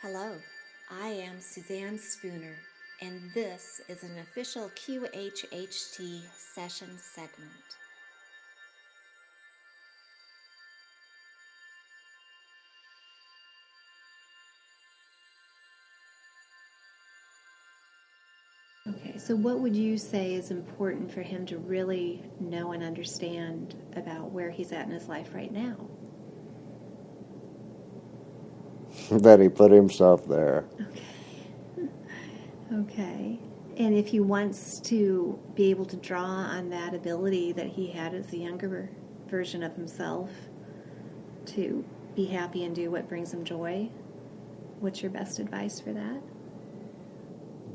Hello, I am Suzanne Spooner, and this is an official QHHT session segment. Okay, so what would you say is important for him to really know and understand about where he's at in his life right now? That he put himself there. Okay. And if he wants to be able to draw on that ability that he had as a younger version of himself to be happy and do what brings him joy, what's your best advice for that?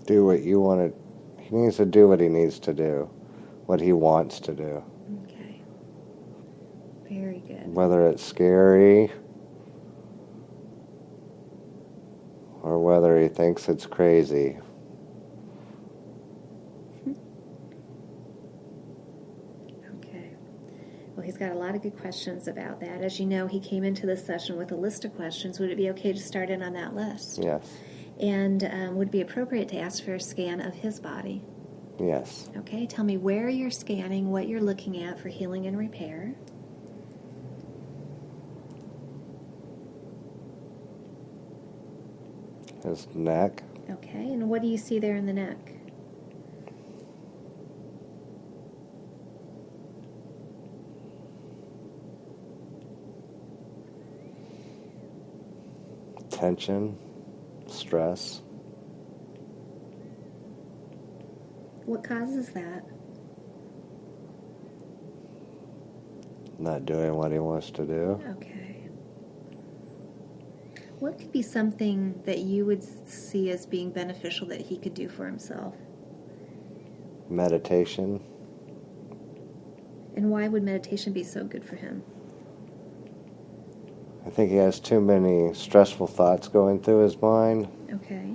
Do what you want to. He needs to do what he needs to do, what he wants to do. Okay. Very good. Whether it's scary or whether he thinks it's crazy. Okay. Well, he's got a lot of good questions about that. As you know, he came into this session with a list of questions. Would it be okay to start in on that list? Yes. And would it be appropriate to ask for a scan of his body? Yes. Okay, tell me where you're scanning, what you're looking at for healing and repair. His neck. Okay, and what do you see there in the neck? Tension. Stress. What causes that? Not doing what he wants to do. Okay. What could be something that you would see as being beneficial that he could do for himself? Meditation. And why would meditation be so good for him? I think he has too many stressful thoughts going through his mind. Okay.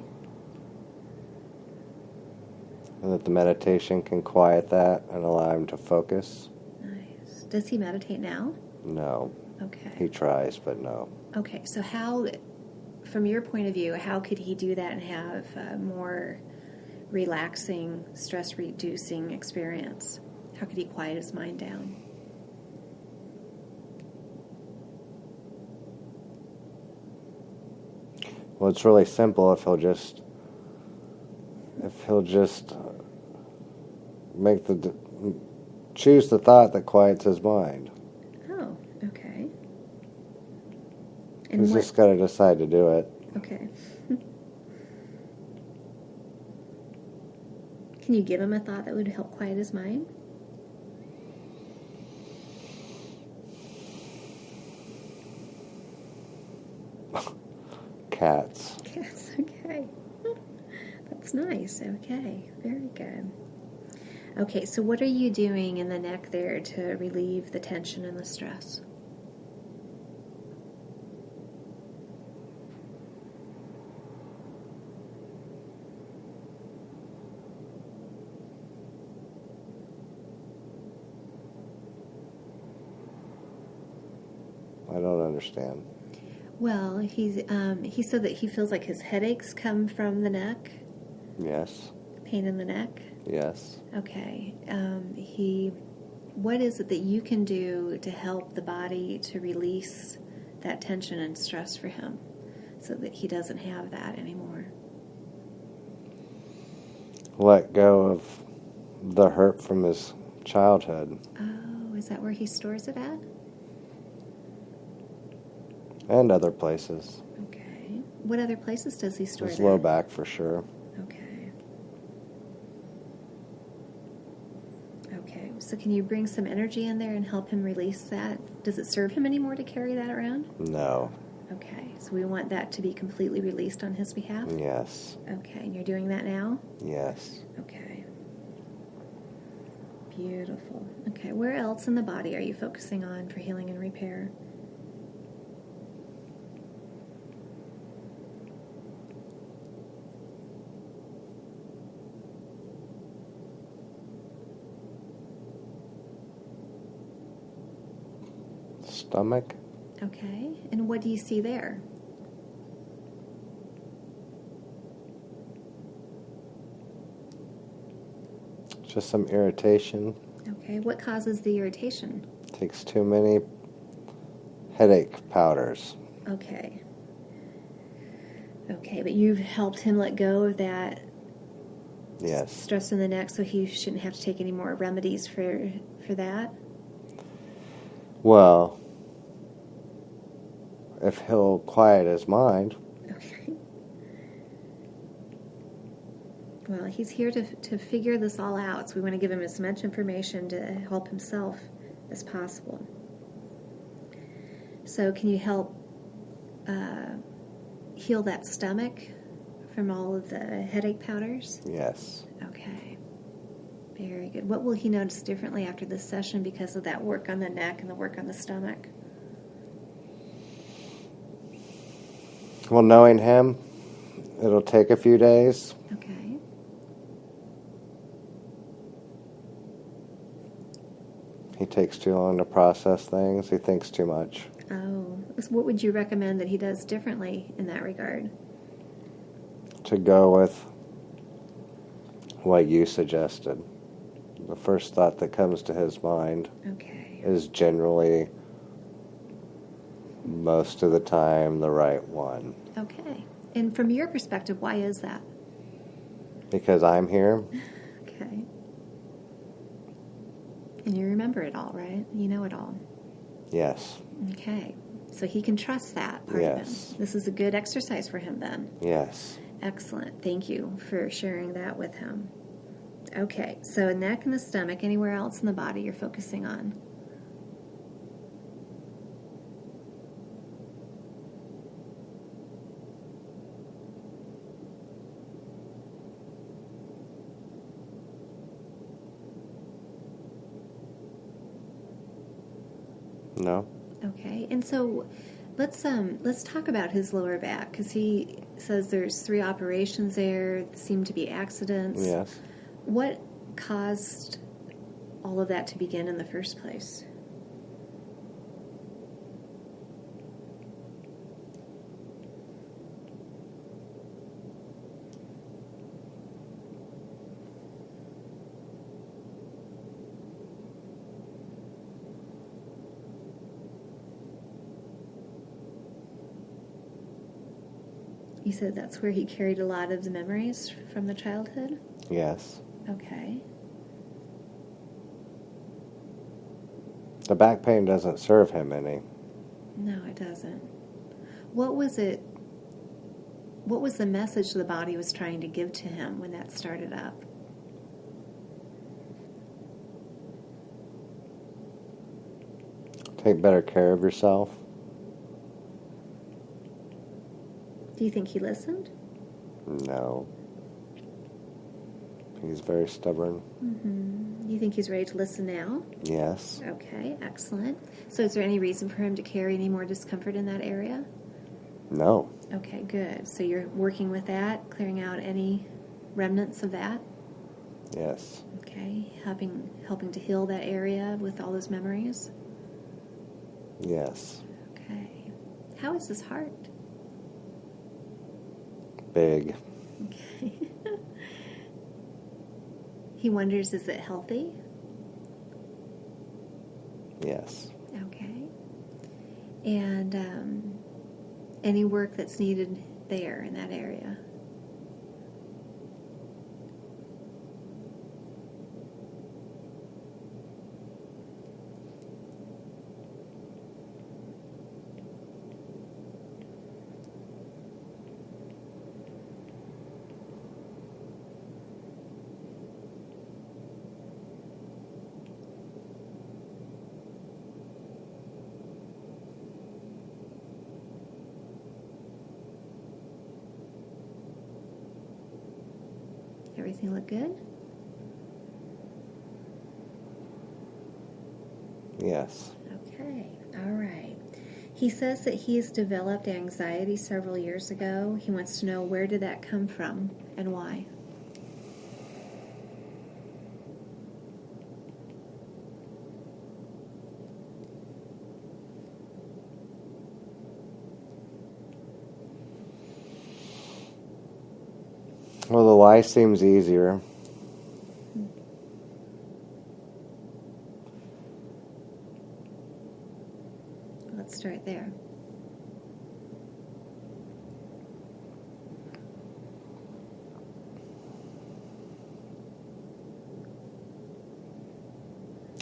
And that the meditation can quiet that and allow him to focus. Nice. Does he meditate now? No. Okay. He tries, but no. Okay, so how, from your point of view, how could he do that and have a more relaxing, stress-reducing experience? How could he quiet his mind down? Well, it's really simple if he'll just make choose the thought that quiets his mind. Oh, okay. And He's just got to decide to do it. Okay. Can you give him a thought that would help quiet his mind? Cats. Cats, okay. That's nice. Okay, very good. Okay, so what are you doing in the neck there to relieve the tension and the stress? I don't understand. Well, he said that he feels like his headaches come from the neck. Yes. Pain in the neck. Yes. Okay. What is it that you can do to help the body to release that tension and stress for him, so that he doesn't have that anymore? Let go of the hurt from his childhood. Oh, is that where he stores it at? And other places. Okay. What other places does he store it His at? low back for sure. Okay. Okay. So can you bring some energy in there and help him release that? Does it serve him anymore to carry that around? No. Okay. So we want that to be completely released on his behalf? Yes. Okay. And you're doing that now? Yes. Okay. Beautiful. Okay. Where else in the body are you focusing on for healing and repair? Stomach. Okay. And what do you see there? Just some irritation. Okay, what causes the irritation? Takes too many headache powders. Okay. Okay, but you've helped him let go of that Yes. stress in the neck, so he shouldn't have to take any more remedies for that? Well, if he'll quiet his mind. Okay. Well, he's here to figure this all out, so we want to give him as much information to help himself as possible. So can you help heal that stomach from all of the headache powders? Yes. Okay. Very good. What will he notice differently after this session because of that work on the neck and the work on the stomach? Well, knowing him, it'll take a few days. Okay. He takes too long to process things. He thinks too much. Oh. So what would you recommend that he does differently in that regard? To go with what you suggested. The first thought that comes to his mind Okay. is generally, most of the time, the right one. Okay. And from your perspective, why is that? Because I'm here. Okay. And you remember it all, right? You know it all. Yes. Okay. So he can trust that part of Yes. him. This is a good exercise for him then. Yes. Excellent. Thank you for sharing that with him. Okay. So neck and the stomach, anywhere else in the body you're focusing on? No. Okay. And so let's talk about his lower back, because he says there's 3 operations there, seem to be accidents. Yes. What caused all of that to begin in the first place? You said that's where he carried a lot of the memories from the childhood? Yes. Okay. The back pain doesn't serve him any. No, it doesn't. What was it? What was the message the body was trying to give to him when that started up? Take better care of yourself. Do you think he listened? No. He's very stubborn. Mm-hmm. You think he's ready to listen now? Yes. Okay, excellent. So is there any reason for him to carry any more discomfort in that area? No. Okay, good. So you're working with that, clearing out any remnants of that? Yes. Okay, helping to heal that area with all those memories? Yes. Okay. How is his heart? Big. Okay. He wonders, is it healthy? Yes. Okay. And any work that's needed there in that area? Everything look good? Yes. Okay, all right. He says that he's developed anxiety several years ago. He wants to know, where did that come from and why? Well, the lie seems easier. let's start there.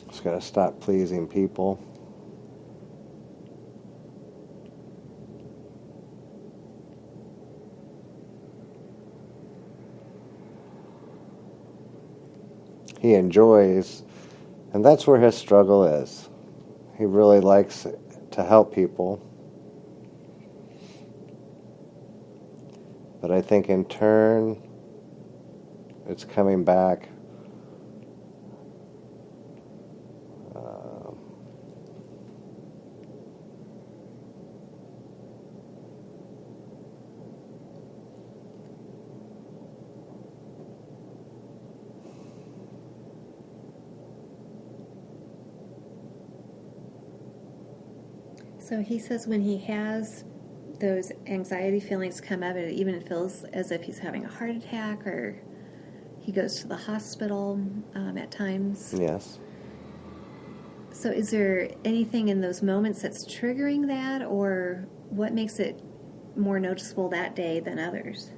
Just got to stop pleasing people. He enjoys, and that's where his struggle is. He really likes to help people. But I think in turn, it's coming back. So he says when he has those anxiety feelings come up, it even feels as if he's having a heart attack, or he goes to the hospital at times. Yes. So is there anything in those moments that's triggering that, or what makes it more noticeable that day than others?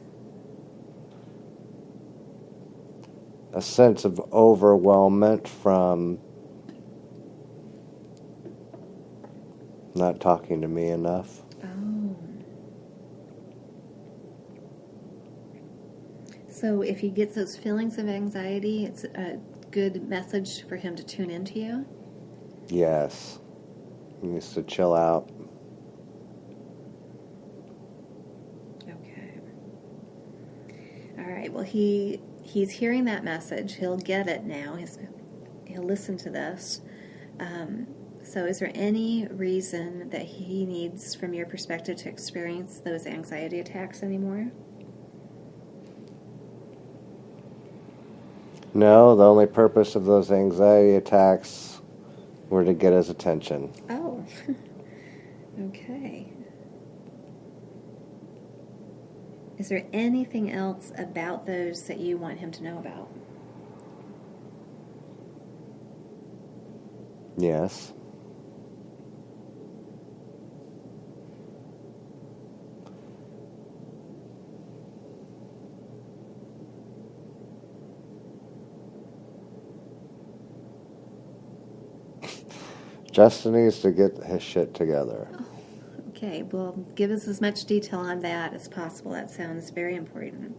A sense of overwhelmment from not talking to me enough. Oh. So if he gets those feelings of anxiety, it's a good message for him to tune into you? Yes. He needs to chill out. Okay. All right. Well, he's hearing that message. He'll get it now. He'll listen to this. So is there any reason that he needs, from your perspective, to experience those anxiety attacks anymore? No, the only purpose of those anxiety attacks were to get his attention. Oh, okay. Is there anything else about those that you want him to know about? Yes. Justin needs to get his shit together. Okay, well, give us as much detail on that as possible. That sounds very important.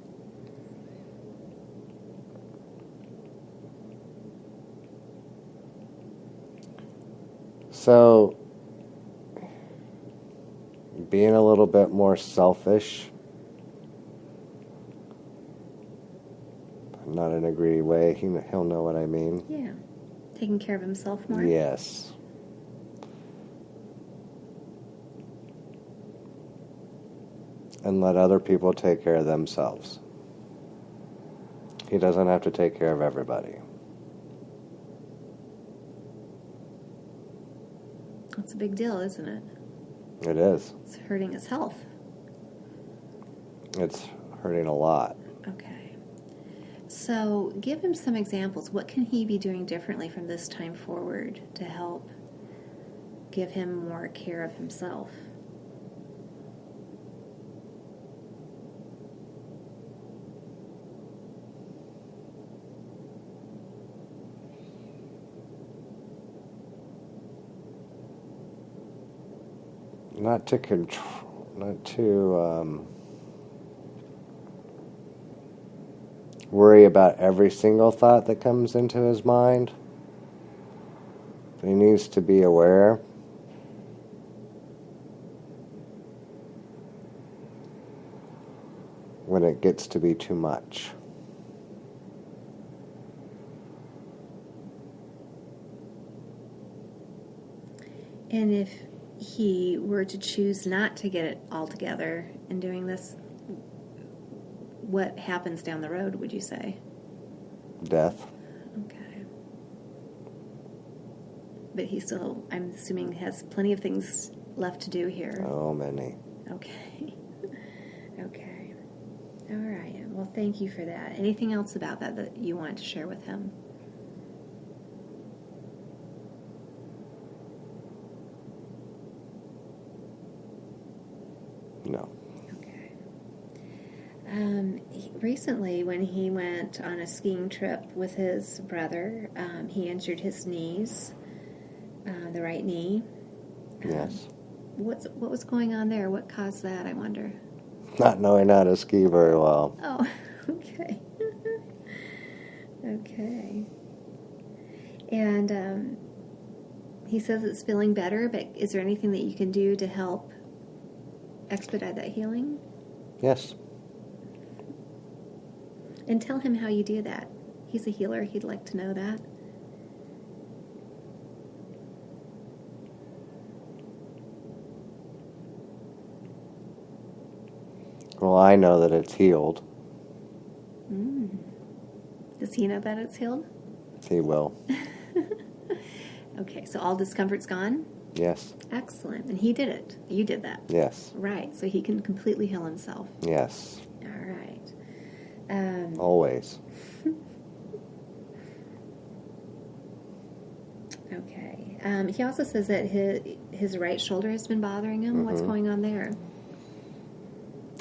So, being a little bit more selfish, not in a greedy way, he'll know what I mean. Yeah. Taking care of himself more? Yes. And let other people take care of themselves. He doesn't have to take care of everybody. That's a big deal, isn't it? It is. It's hurting his health. It's hurting a lot. Okay. So give him some examples. What can he be doing differently from this time forward to help give him more care of himself? Not to worry about every single thought that comes into his mind. He needs to be aware. When it gets to be too much. And if he were to choose not to get it all together in doing this, what happens down the road, would you say? Death. Okay. But he still, I'm assuming, has plenty of things left to do here. Oh, many. Okay. Okay. All right. Well, thank you for that. Anything else about that you wanted to share with him? No. Okay. Recently, when he went on a skiing trip with his brother, he injured his knees, the right knee. Yes. What was going on there? What caused that, I wonder? Not knowing how to ski very well. Oh, okay. Okay. And he says it's feeling better, but is there anything that you can do to help expedite that healing? Yes. And tell him how you do that. He's a healer. He'd like to know that. Well, I know that it's healed. Does he know that it's healed? He will. Okay, so all discomfort's gone? Yes. Excellent. And he did it. You did that. Yes. Right, so he can completely heal himself. Yes. All right. Always. Okay. He also says that his right shoulder has been bothering him. What's going on there?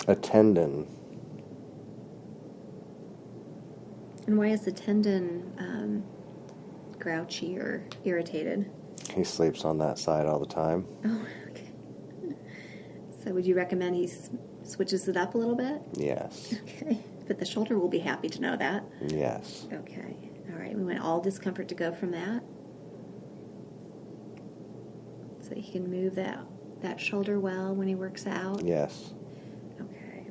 A tendon. And why is the tendon grouchy or irritated? He sleeps on that side all the time. Oh, okay. So would you recommend he switches it up a little bit? Yes. Okay. But the shoulder will be happy to know that. Yes. Okay. All right. We want all discomfort to go from that. So he can move that shoulder well when he works out. Yes. Okay.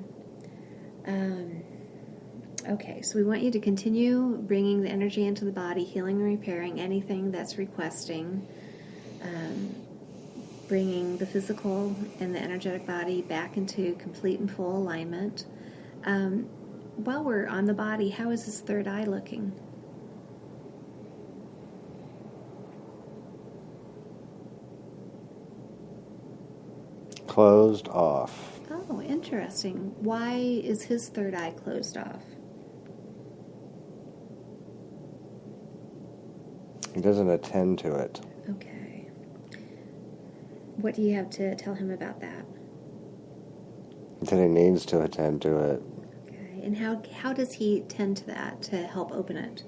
Okay, so we want you to continue bringing the energy into the body, healing and repairing anything that's requesting, bringing the physical and the energetic body back into complete and full alignment. While we're on the body, how is his third eye looking? Closed off. Oh, interesting. Why is his third eye closed off? He doesn't attend to it. Okay. What do you have to tell him about that? That he needs to attend to it. Okay. And how does he tend to that to help open it?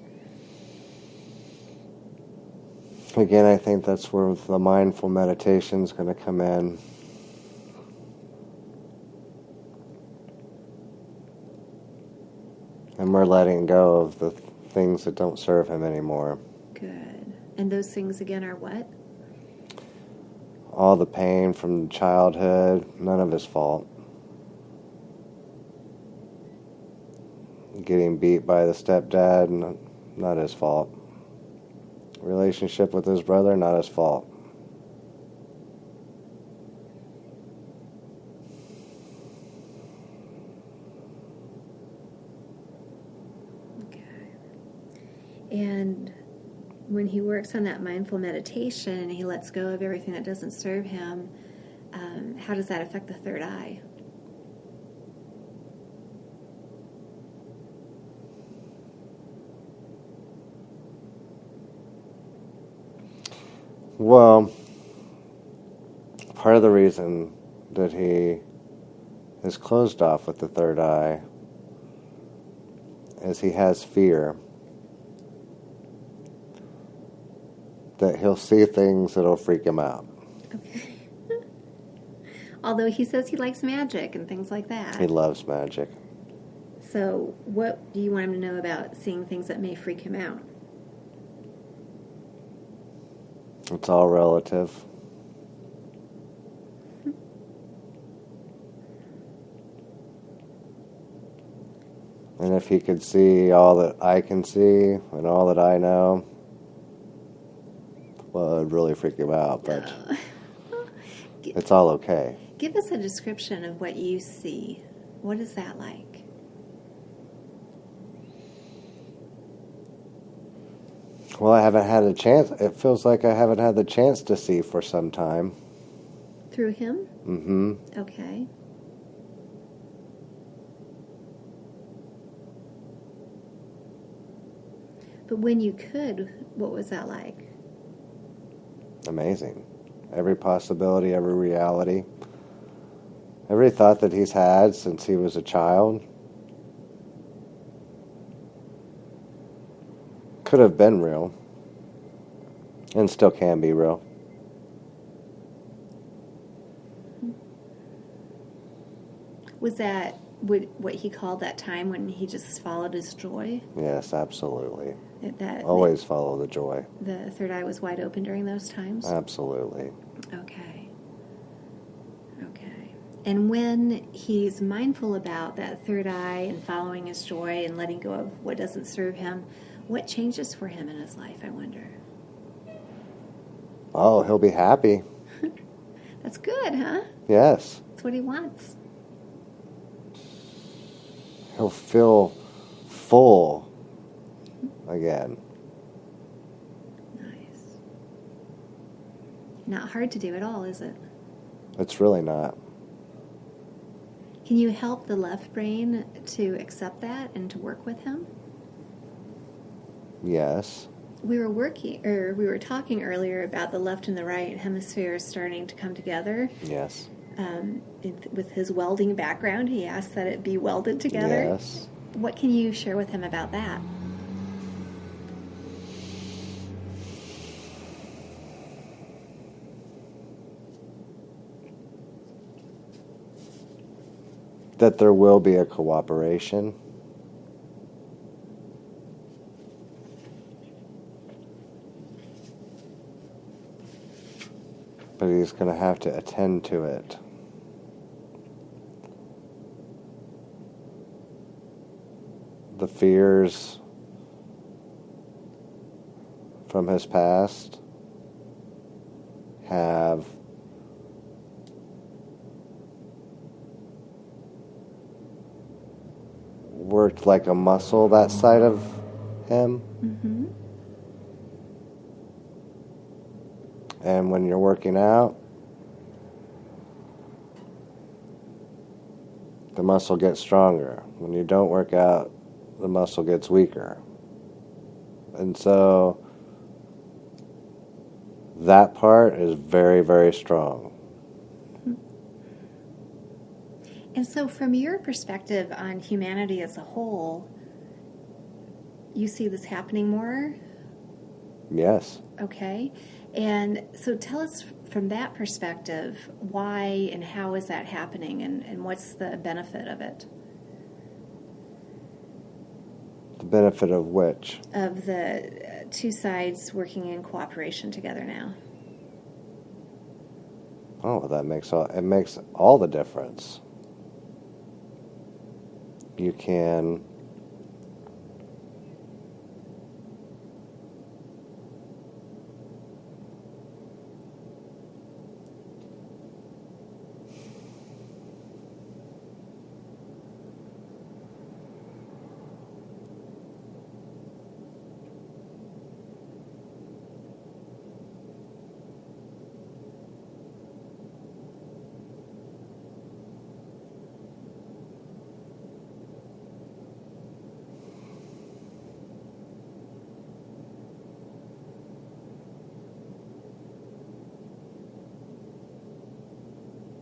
Again, I think that's where the mindful meditation is going to come in. And we're letting go of the things that don't serve him anymore. Good. And those things again are what? All the pain from childhood, none of his fault. Getting beat by the stepdad, not his fault. Relationship with his brother, not his fault. Okay. And when he works on that mindful meditation and he lets go of everything that doesn't serve him, how does that affect the third eye? Well, part of the reason that he is closed off with the third eye is he has fear that he'll see things that'll freak him out. Okay. Although he says he likes magic and things like that. He loves magic. So what do you want him to know about seeing things that may freak him out? It's all relative. And if he could see all that I can see and all that I know, well, it would really freak him out, but it's all okay. Give us a description of what you see. What is that like? Well, I haven't had a chance. It feels like I haven't had the chance to see for some time. Through him? Mm-hmm. Okay. But when you could, what was that like? Amazing. Every possibility, every reality, Every thought that he's had since he was a child could have been real and still can be real. Was that what he called that time when he just followed his joy? Yes, absolutely. That Always follow the joy. the third eye was wide open during those times? Absolutely. Okay. Okay. And when he's mindful about that third eye and following his joy and letting go of what doesn't serve him, what changes for him in his life, I wonder? Oh, he'll be happy. That's good, huh? Yes. That's what he wants. He'll feel full again. Nice. Not hard to do at all, is it? It's really not. Can you help the left brain to accept that and to work with him? Yes. We were talking earlier about the left and the right hemispheres starting to come together. Yes. With his welding background, he asked that it be welded together. Yes. What can you share with him about that? That there will be a cooperation. But he's going to have to attend to it. The fears from his past have worked like a muscle, that side of him. Mm-hmm. And when you're working out, the muscle gets stronger. When you don't work out, the muscle gets weaker. And so that part is very, very strong. And so from your perspective on humanity as a whole, you see this happening more? Yes. Okay. And so tell us from that perspective, why and how is that happening and what's the benefit of it? The benefit of which? Of the two sides working in cooperation together now. Oh, it makes all the difference. You can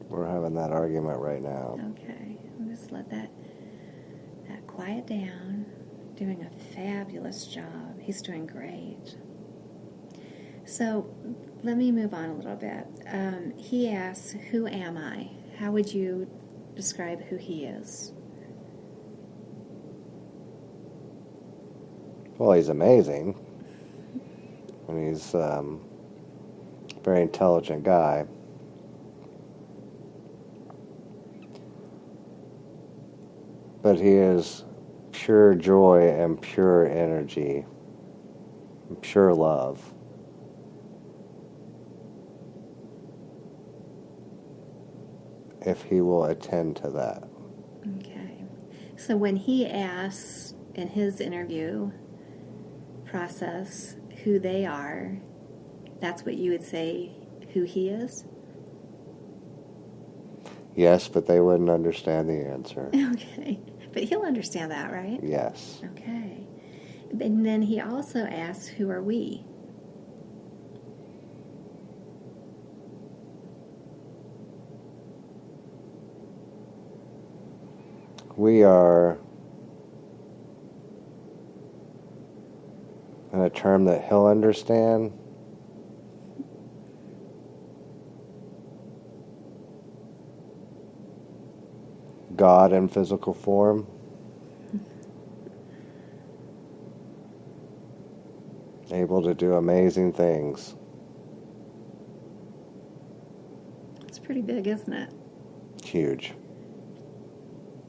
We're having that argument right now. Okay. I'll just let that quiet down. Doing a fabulous job. He's doing great. So let me move on a little bit. He asks, who am I? How would you describe who he is? Well, he's amazing. And he's a very intelligent guy. But he is pure joy and pure energy, and pure love. If he will attend to that. Okay. So when he asks in his interview process who they are, that's what you would say who he is? Yes, but they wouldn't understand the answer. Okay. But he'll understand that, right? Yes. Okay. And then he also asks, who are we? We are, in a term that he'll understand, God in physical form. Able to do amazing things. It's pretty big, isn't it? Huge.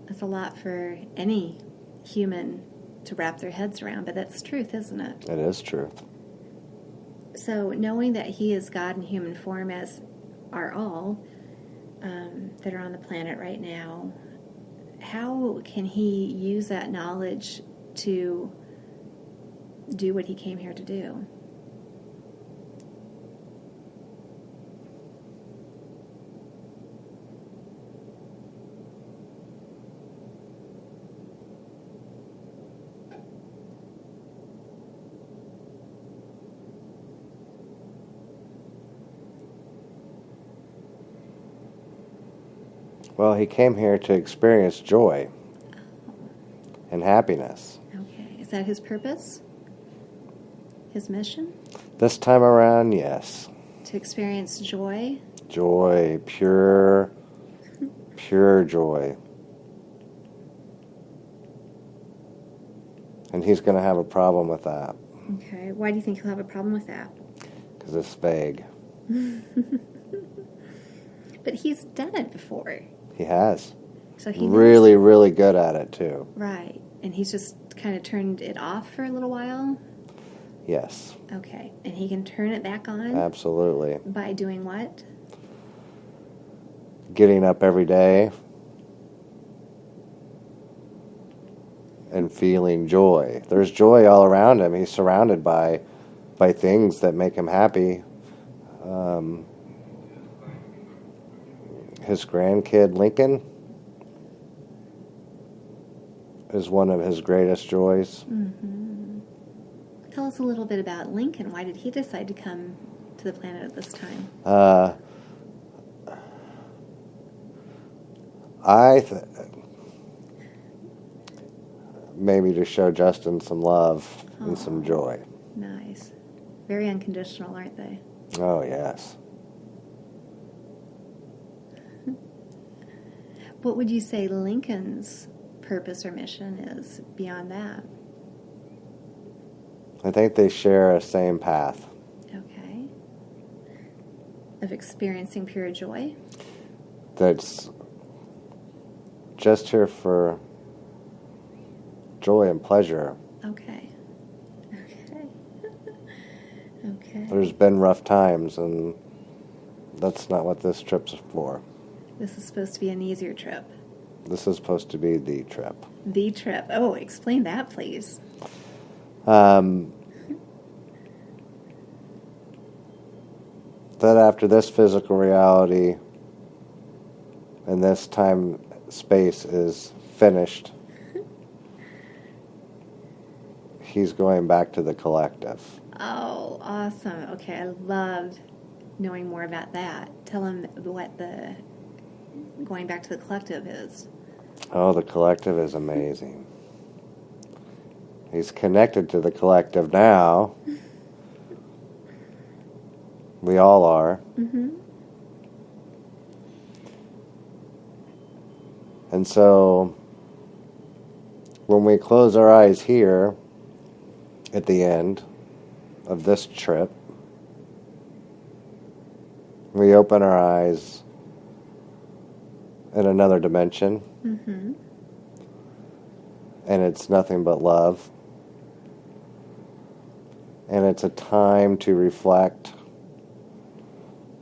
It's a lot for any human to wrap their heads around, but that's truth, isn't it? It is true. So knowing that he is God in human form, as are all that are on the planet right now, how can he use that knowledge to do what he came here to do? Well, he came here to experience joy and happiness. Okay. Is that his purpose? His mission? This time around, yes. To experience joy? Joy, pure joy. And he's going to have a problem with that. Okay. Why do you think he'll have a problem with that? Because it's vague. But he's done it before. He has. So he really, really good at it, too. Right. And he's just kind of turned it off for a little while? Yes. Okay. And he can turn it back on? Absolutely. By doing what? Getting up every day and feeling joy. There's joy all around him. He's surrounded by things that make him happy. His grandkid, Lincoln, is one of his greatest joys. Mm-hmm. Tell us a little bit about Lincoln. Why did he decide to come to the planet at this time? Maybe to show Justin some love and some joy. Nice. Very unconditional, aren't they? Oh, yes. What would you say Lincoln's purpose or mission is beyond that? I think they share a same path. Okay. Of experiencing pure joy? That's just here for joy and pleasure. Okay. Okay. Okay. There's been rough times, and that's not what this trip's for. This is supposed to be an easier trip. This is supposed to be the trip. The trip. Oh, explain that, please. That after this physical reality and this time space is finished, he's going back to the collective. Oh, awesome. Okay, I loved knowing more about that. Tell him what the going back to the collective is. Oh, the collective is amazing. He's connected to the collective now. We all are. Mm-hmm. And so when we close our eyes here at the end of this trip, we open our eyes in another dimension. Mm-hmm. And it's nothing but love. And it's a time to reflect,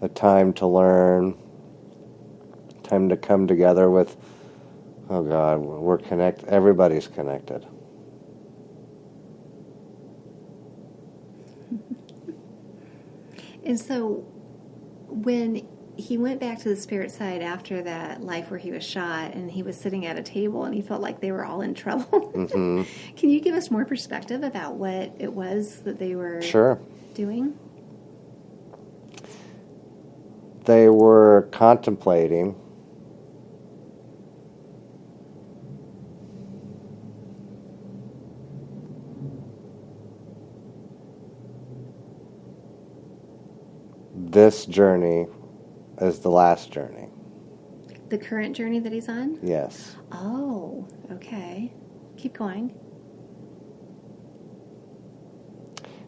a time to learn, time to come together with, oh God, we're connected. Everybody's connected. And so when he went back to the spirit side after that life where he was shot, and he was sitting at a table and he felt like they were all in trouble. Mm-hmm. Can you give us more perspective about what it was that they were doing? They were contemplating this journey as the last journey. The current journey that he's on? Yes. Oh, okay. Keep going.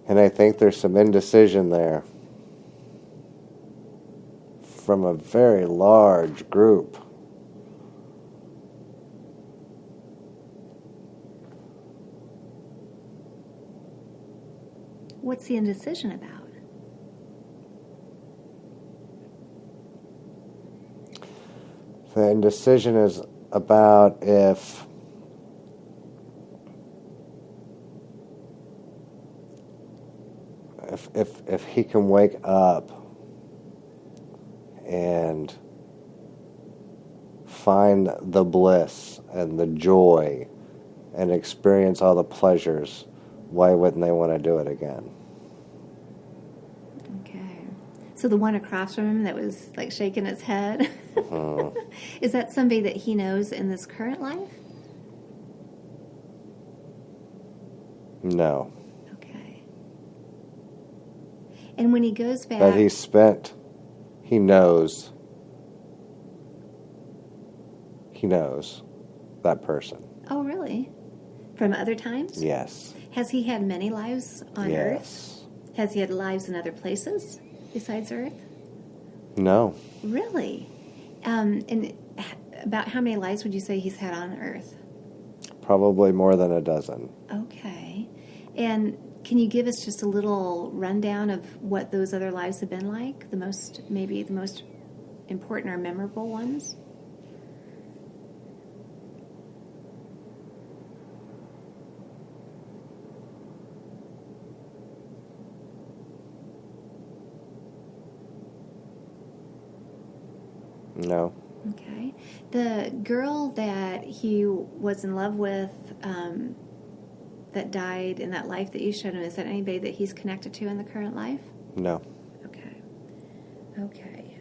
And I think there's some indecision there from a very large group. What's the indecision about? The indecision is about if he can wake up and find the bliss and the joy and experience all the pleasures, why wouldn't they want to do it again? Okay. So the one across from him that was like shaking his head, is that somebody that he knows in this current life? No. Okay. And when he goes back... But he knows that person. Oh, really? From other times? Yes. Has he had many lives on Yes. Earth? Has he had lives in other places besides Earth? No. Really? And about how many lives would you say he's had on Earth? Probably more than a dozen. Okay. And can you give us just a little rundown of what those other lives have been like? Maybe the most important or memorable ones? No. Okay. The girl that he was in love with that died in that life that you showed him, is that anybody that he's connected to in the current life? No. Okay. Okay.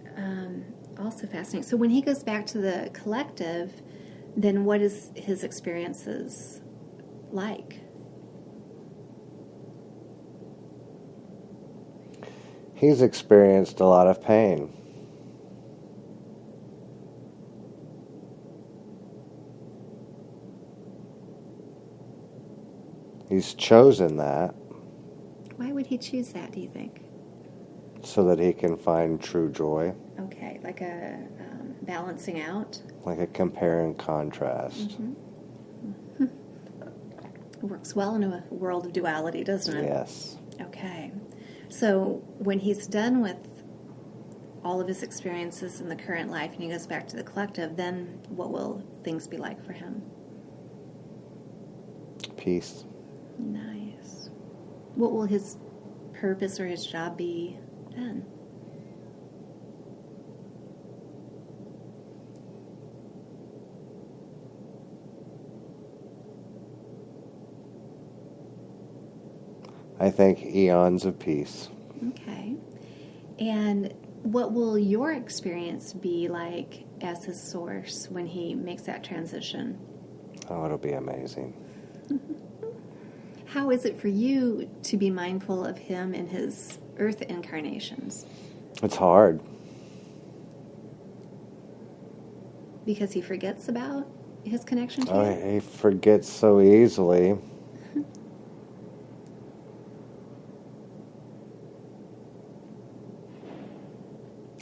Also fascinating. So when he goes back to the collective, then what is his experiences like? He's experienced a lot of pain. He's chosen that. Why would he choose that, do you think? So that he can find true joy. Okay, like a balancing out. Like a compare and contrast. Mm-hmm. It works well in a world of duality, doesn't it? Yes. Okay. So when he's done with all of his experiences in the current life and he goes back to the collective, then what will things be like for him? Peace. Nice. What will his purpose or his job be then? I think eons of peace. Okay. And what will your experience be like as his source when he makes that transition? Oh, it'll be amazing. How is it for you to be mindful of him in his earth incarnations? It's hard. Because he forgets about his connection to Oh, you? he forgets so easily.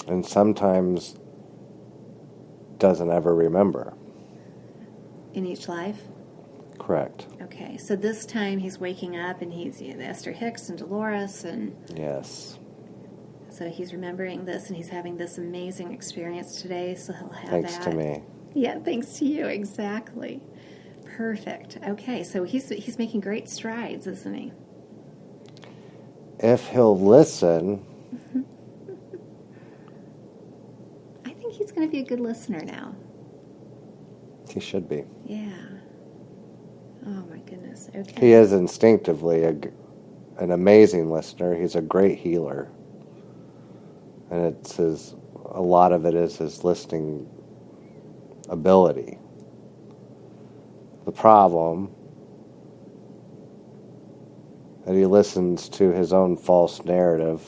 And sometimes doesn't ever remember. In each life? Correct. Okay, so this time he's waking up and he's Esther Hicks and Dolores, and Yes. so he's remembering this and he's having this amazing experience today, so he'll have Thanks that. to me. Yeah, thanks to you, exactly. Perfect. Okay, so he's making great strides, isn't he? If he'll listen, I think he's going to be a good listener now. he should be. Yeah. Oh my goodness. Okay. He is instinctively an amazing listener. He's a great healer. And a lot of it is his listening ability. The problem that he listens to his own false narrative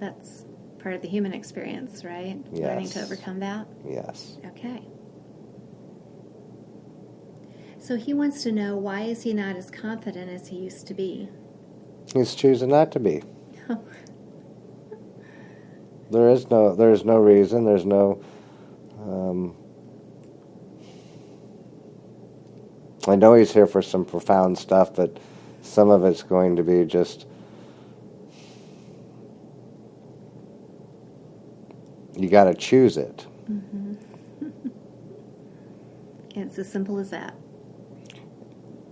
that's part of the human experience, right? Yes. Learning to overcome that? Yes. Okay. So he wants to know, why is he not as confident as he used to be? He's choosing not to be. There's no reason. There's no. I know he's here for some profound stuff, but some of it's going to be just. You got to choose it. Mm-hmm. It's as simple as that.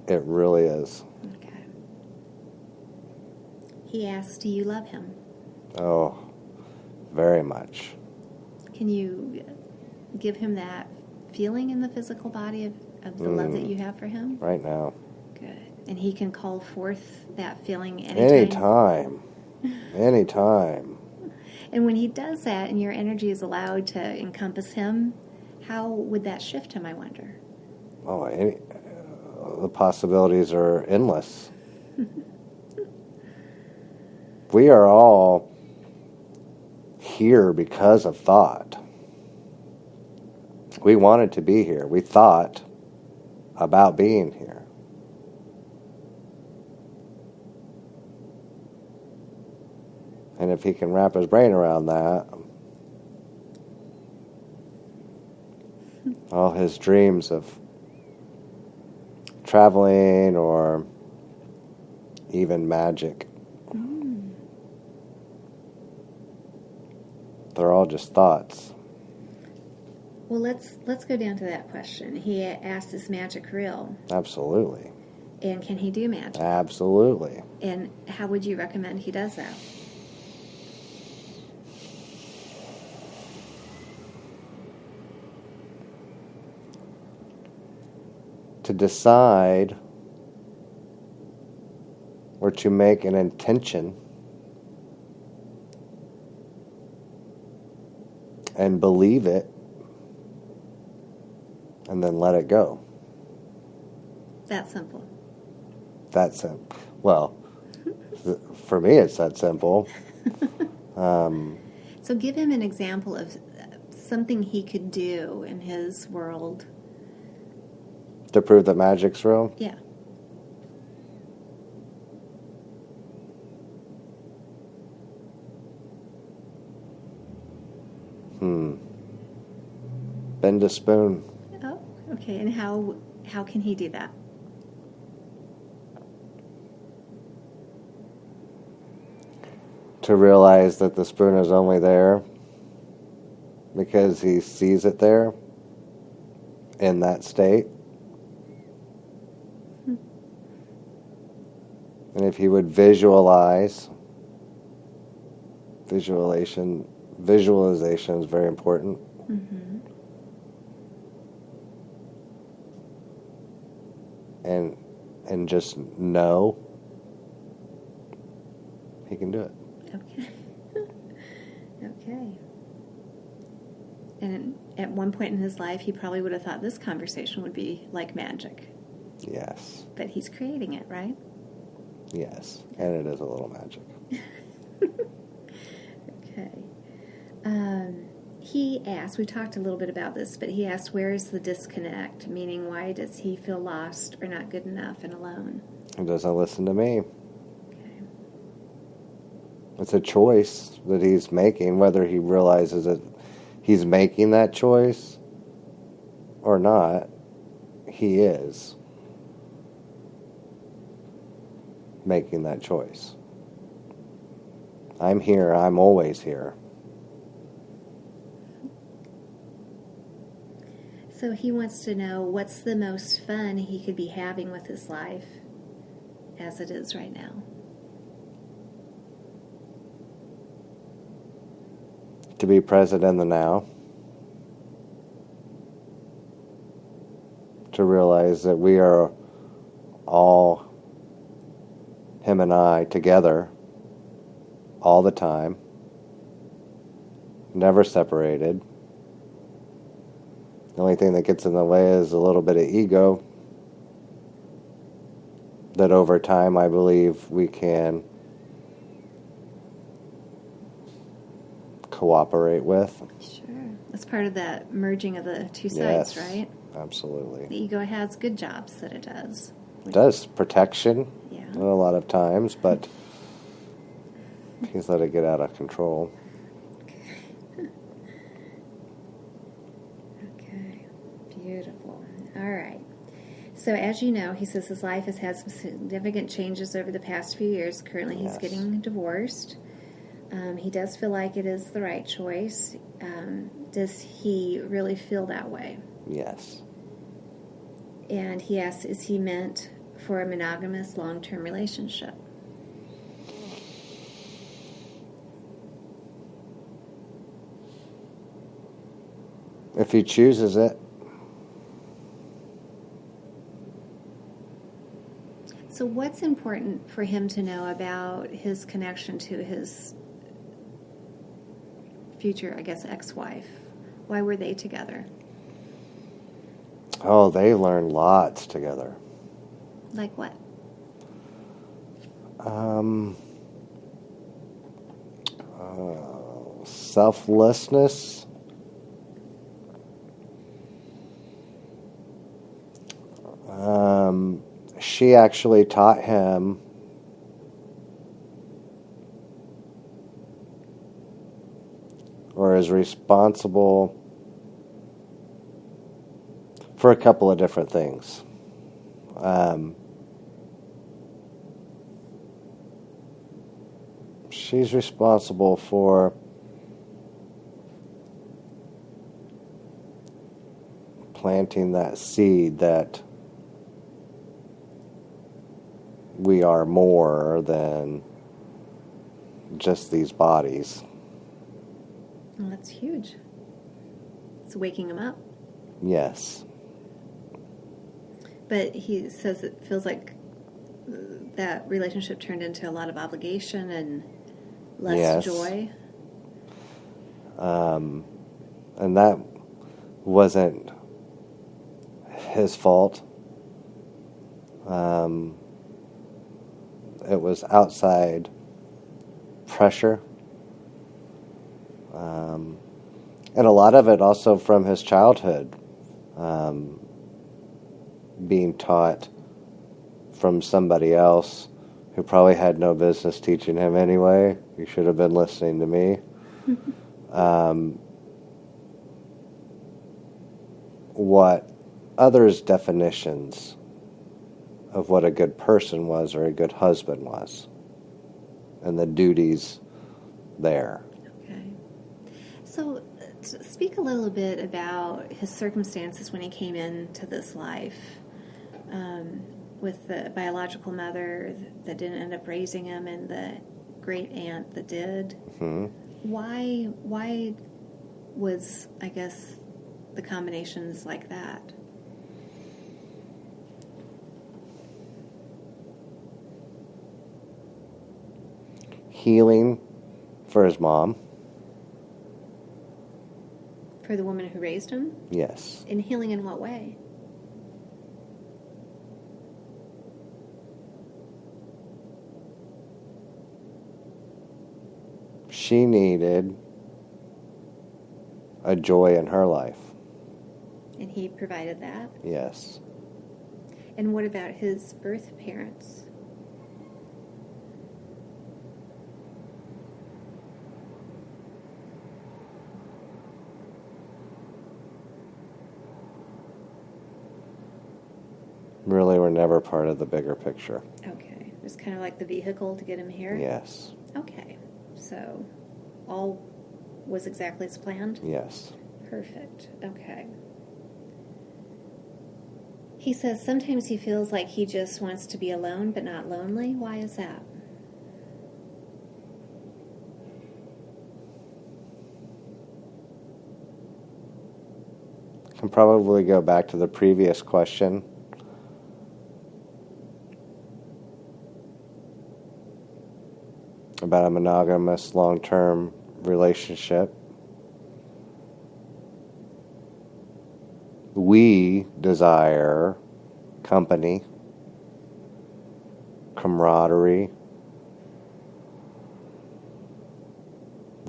It really is. Okay. He asks, do you love him? Oh, very much. Can you give him that feeling in the physical body of the love that you have for him? Right now. Good. And he can call forth that feeling anytime? Anytime. And when he does that and your energy is allowed to encompass him, how would that shift him, I wonder? Oh, the possibilities are endless. We are all here because of thought. We wanted to be here. We thought about being here. And if he can wrap his brain around that, all his dreams of traveling or even magic, they're all just thoughts. Well, let's go down to that question. He asked, is magic real? Absolutely. And can he do magic? Absolutely. And how would you recommend he does that? To decide or to make an intention and believe it and then let it go. That simple. That's simple. Well, for me it's that simple. So give him an example of something he could do in his world. To prove that magic's real? Yeah. Bend a spoon. Oh, okay. And how can he do that? To realize that the spoon is only there because he sees it there in that state. And if he would visualization is very important. Mm-hmm. And just know he can do it. Okay. Okay. And at one point in his life, he probably would have thought this conversation would be like magic. Yes. But he's creating it, right? Yes. And it is a little magic. Okay. He asked, we talked a little bit about this, but he asked, where is the disconnect? Meaning, why does he feel lost or not good enough and alone? He doesn't listen to me. Okay. It's a choice that he's making, whether he realizes that he's making that choice or not, he is making that choice. I'm here. I'm always here. So he wants to know, what's the most fun he could be having with his life as it is right now? To be present in the now. To realize that we are all, him and I, together all the time, never separated. The only thing that gets in the way is a little bit of ego that over time I believe we can cooperate with. Sure. That's part of that merging of the two sides, Yes, right? absolutely. The ego has good jobs that it does. It does protection Yeah. a lot of times, but he's let it get out of control. Okay. Beautiful. All right. So as you know, he says his life has had some significant changes over the past few years. Currently, he's Yes. getting divorced. He does feel like it is the right choice. Does he really feel that way? Yes. And he asks, is he meant for a monogamous long-term relationship? If he chooses it. So what's important for him to know about his connection to his future, I guess, ex-wife? Why were they together? Oh, they learned lots together. Like what? Selflessness. She actually taught him or is responsible for a couple of different things. She's responsible for planting that seed that we are more than just these bodies. Well, that's huge. It's waking him up. Yes. But he says it feels like that relationship turned into a lot of obligation and less Yes. joy. And that wasn't his fault. It was outside pressure. And a lot of it also from his childhood. Being taught from somebody else who probably had no business teaching him anyway. You should have been listening to me. What others' definitions of what a good person was or a good husband was, and the duties there. Okay. So speak a little bit about his circumstances when he came into this life, with the biological mother that didn't end up raising him and the great aunt that did. Mm-hmm. Why was, I guess, the combinations like that? Healing for his mom. For the woman who raised him? Yes. And healing in what way? She needed a joy in her life. And he provided that? Yes. And what about his birth parents? Really were never part of the bigger picture. Okay. It was kind of like the vehicle to get him here? Yes. Okay. So all was exactly as planned? Yes. Perfect. Okay. He says sometimes he feels like he just wants to be alone but not lonely. Why is that? Can probably go back to the previous question. About a monogamous long-term relationship. We desire company, camaraderie,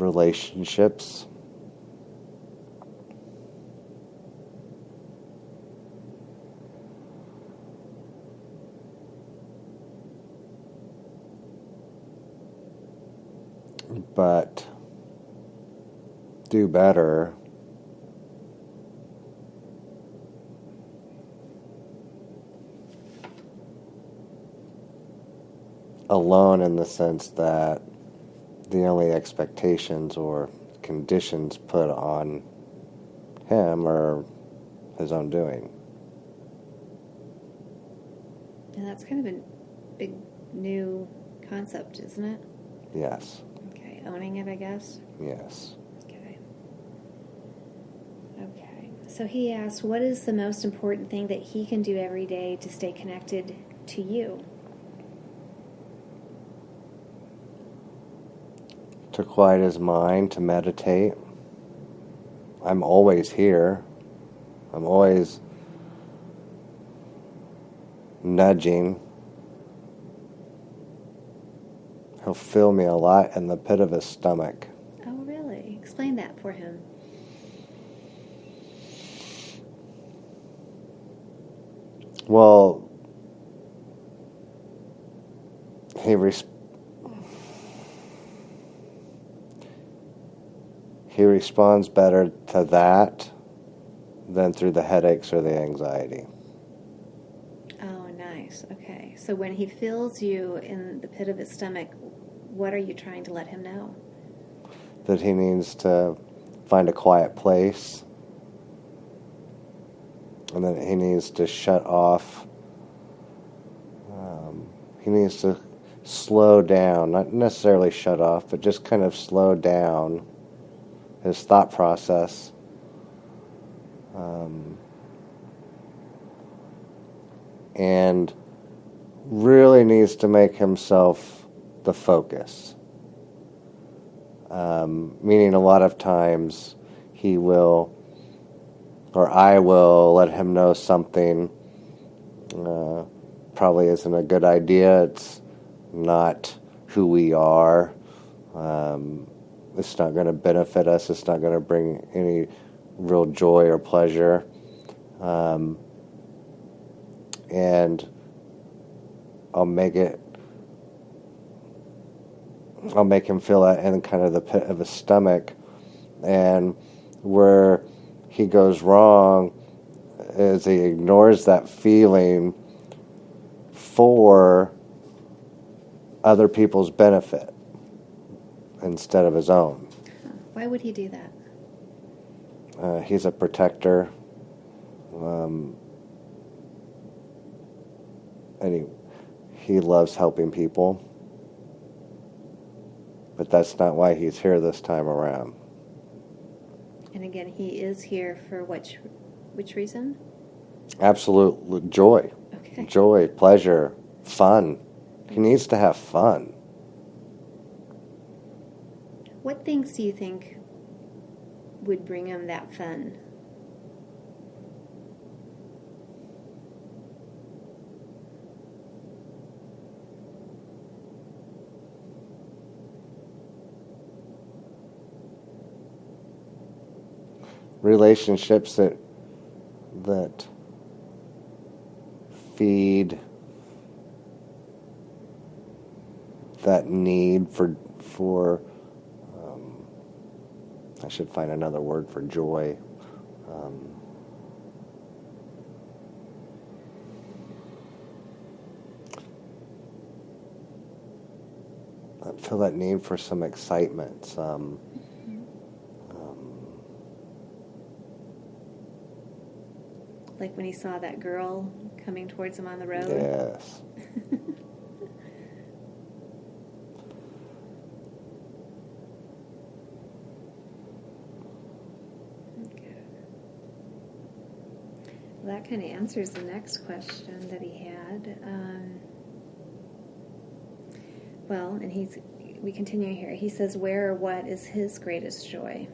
relationships. But do better alone, in the sense that the only expectations or conditions put on him are his own doing. And that's kind of a big new concept, isn't it? Yes. Okay, owning it, I guess. Yes. Okay. Okay. So he asks, what is the most important thing that he can do every day to stay connected to you? To quiet his mind, to meditate. I'm always here. I'm always nudging. He'll feel me a lot in the pit of his stomach. Oh, really? Explain that for him. Well, he responds better to that than through the headaches or the anxiety. Oh, nice. Okay. So when he feels you in the pit of his stomach, what are you trying to let him know? That he needs to find a quiet place, and then he needs to shut off. He needs to slow down, not necessarily shut off, but just kind of slow down his thought process. And really needs to make himself the focus. Meaning a lot of times he will, or I will, let him know something probably isn't a good idea. It's not who we are. It's not going to benefit us. It's not going to bring any real joy or pleasure. And I'll make him feel that in kind of the pit of his stomach. And where he goes wrong is he ignores that feeling for other people's benefit instead of his own. Why would he do that? He's a protector. And he loves helping people. But that's not why he's here this time around. And again, he is here for which reason? Absolute joy. Okay. Joy, pleasure, fun. He needs to have fun. What things do you think would bring him that fun? Relationships that feed that need for I should find another word for joy. I feel that need for some excitement, Like when he saw that girl coming towards him on the road? yes. Okay. Well, that kind of answers the next question that he had. Well, and we continue here. He says, where or what is his greatest joy?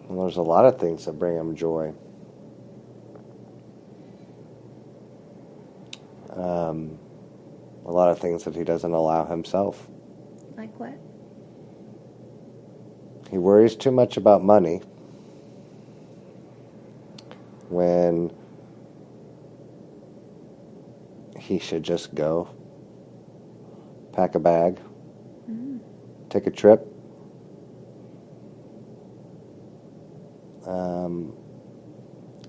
Well, there's a lot of things that bring him joy. lot of things that he doesn't allow himself. Like what? He worries too much about money when he should just go, pack a bag, take a trip.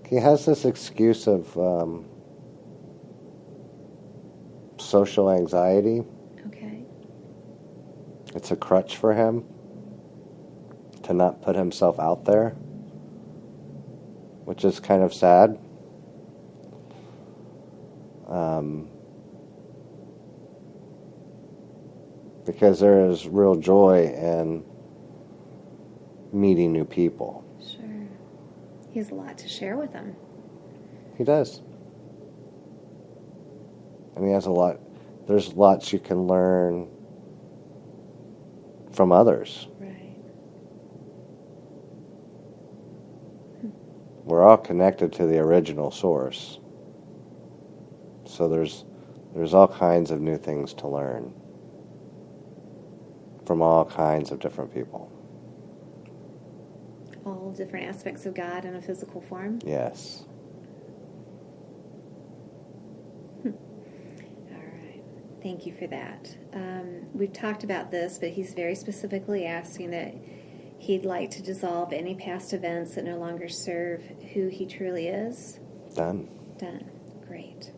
He has this excuse of social anxiety. Okay. It's a crutch for him to not put himself out there, which is kind of sad. Because there is real joy in meeting new people. Sure. He has a lot to share with them. He does. And he has a lot. There's lots you can learn from others. Right. We're all connected to the original source. So there's all kinds of new things to learn from all kinds of different people. All different aspects of God in a physical form. Yes. All right. Thank you for that. We've talked about this, but he's very specifically asking that he'd like to dissolve any past events that no longer serve who he truly is. Done. Done. Great.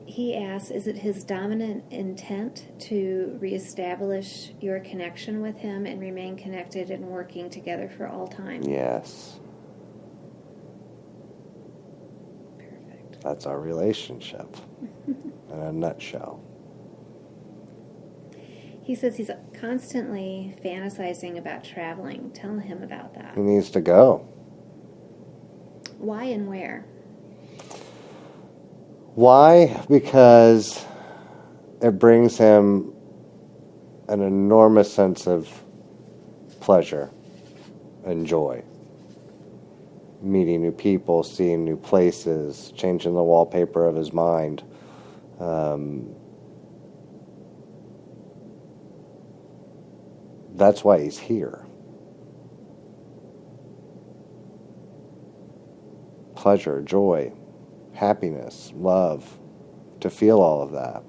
He asks, is it his dominant intent to reestablish your connection with him and remain connected and working together for all time? Yes. Perfect. That's our relationship in a nutshell. He says he's constantly fantasizing about traveling. Tell him about that. He needs to go. Why and where? Why? Because it brings him an enormous sense of pleasure and joy. Meeting new people, seeing new places, changing the wallpaper of his mind. That's why he's here. Pleasure, joy, happiness, love, to feel all of that.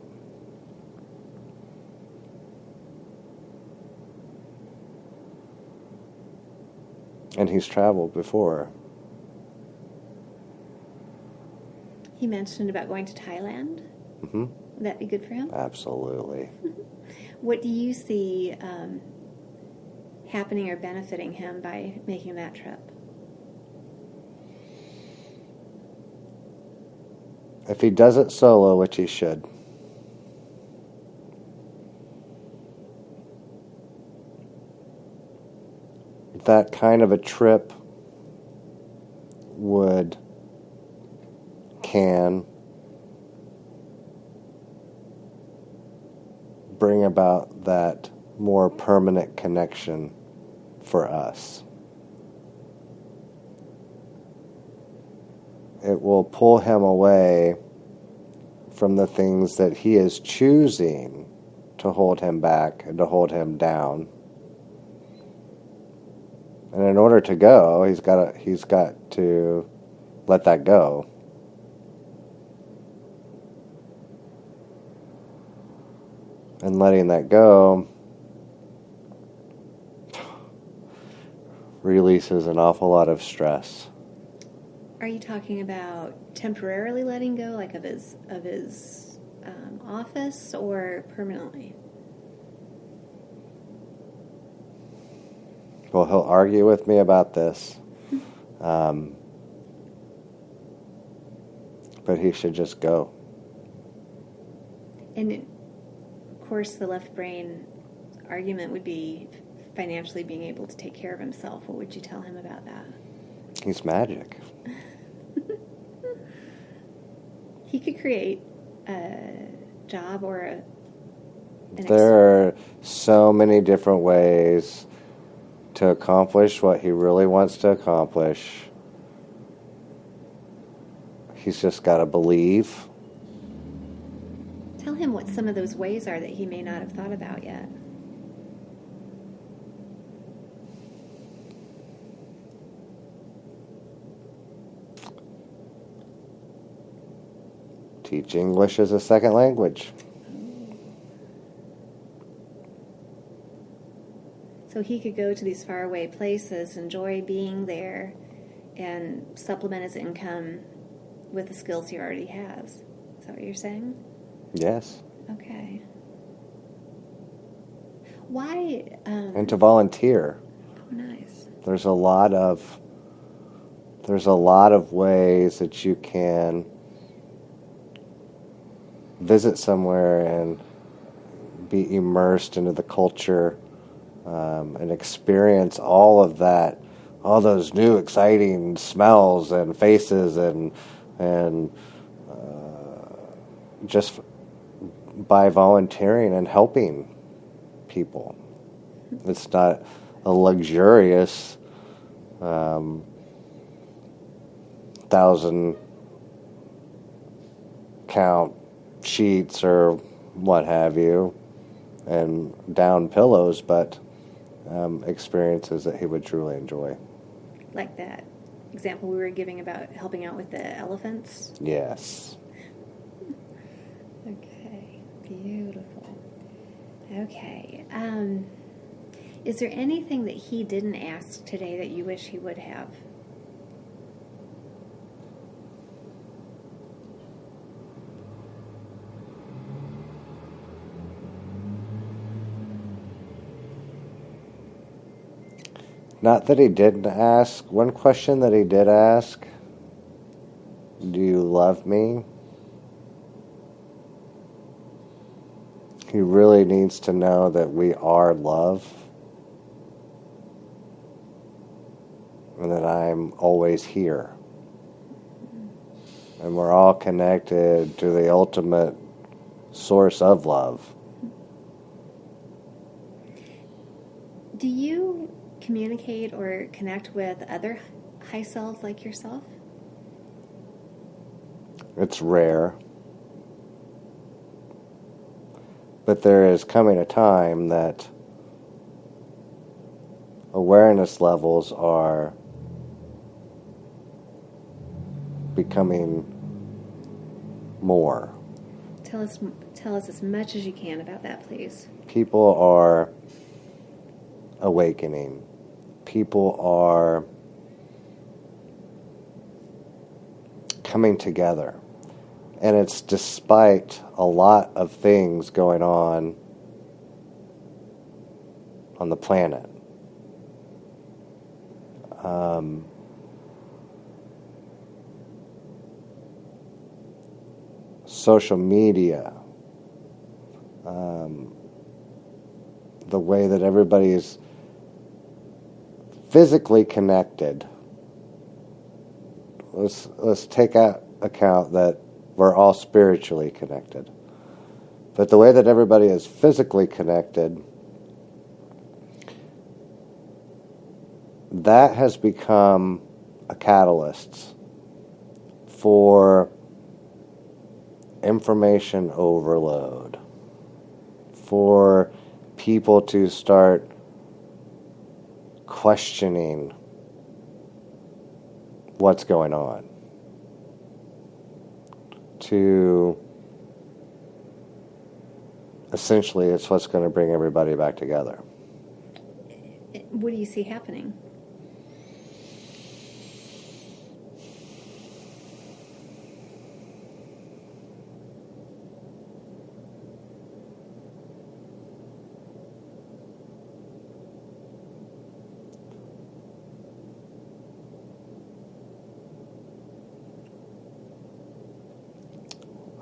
And he's traveled before. He mentioned about going to Thailand. Mm-hmm. Would that be good for him? Absolutely. What do you see happening or benefiting him by making that trip? If he does it solo, which he should, that kind of a trip can bring about that more permanent connection for us. It will pull him away from the things that he is choosing to hold him back and to hold him down. And in order to go, he's got to let that go. And letting that go releases an awful lot of stress. Are you talking about temporarily letting go, like of his office, or permanently? Well, he'll argue with me about this. But he should just go. And of course, the left brain argument would be financially being able to take care of himself. What would you tell him about that? He's magic. He could create a job or There are so many different ways to accomplish what he really wants to accomplish. He's just got to believe. Tell him what some of those ways are that he may not have thought about yet. Teach English as a second language. So he could go to these faraway places, enjoy being there, and supplement his income with the skills he already has. Is that what you're saying? Yes. Okay. Why? And to volunteer. Oh, nice. There's a lot of ways that you can visit somewhere and be immersed into the culture, and experience all of that, all those new exciting smells and faces and just by volunteering and helping people. It's not a luxurious 1,000 count sheets or what have you and down pillows, but experiences that he would truly enjoy. Like that example we were giving about helping out with the elephants? Yes. Okay, beautiful. Okay, is there anything that he didn't ask today that you wish he would have? Not that he didn't ask. One question that he did ask, do you love me? He really needs to know that we are love and that I'm always here. And we're all connected to the ultimate source of love. Do you communicate or connect with other high selves like yourself? It's rare. But there is coming a time that awareness levels are becoming more. Tell us as much as you can about that, please. People are awakening. People are coming together. And it's despite a lot of things going on the planet. Social media, the way that everybody is physically connected. Let's take account that we're all spiritually connected. But the way that everybody is physically connected, that has become a catalyst for information overload, for people to start questioning what's going on, to essentially it's what's going to bring everybody back together. What do you see happening?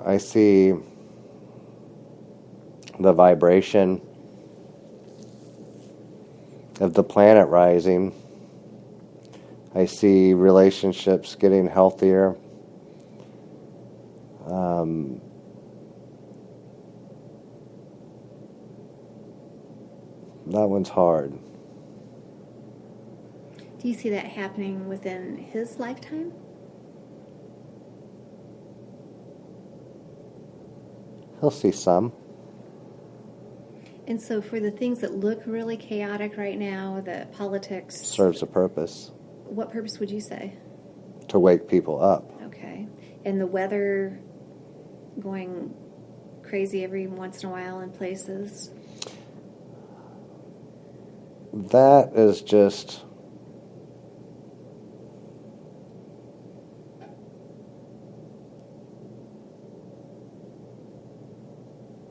I see the vibration of the planet rising. I see relationships getting healthier. That one's hard. Do you see that happening within his lifetime? He'll see some. And so for the things that look really chaotic right now, the politics... Serves a purpose. What purpose would you say? To wake people up. Okay. And the weather going crazy every once in a while in places? That is just...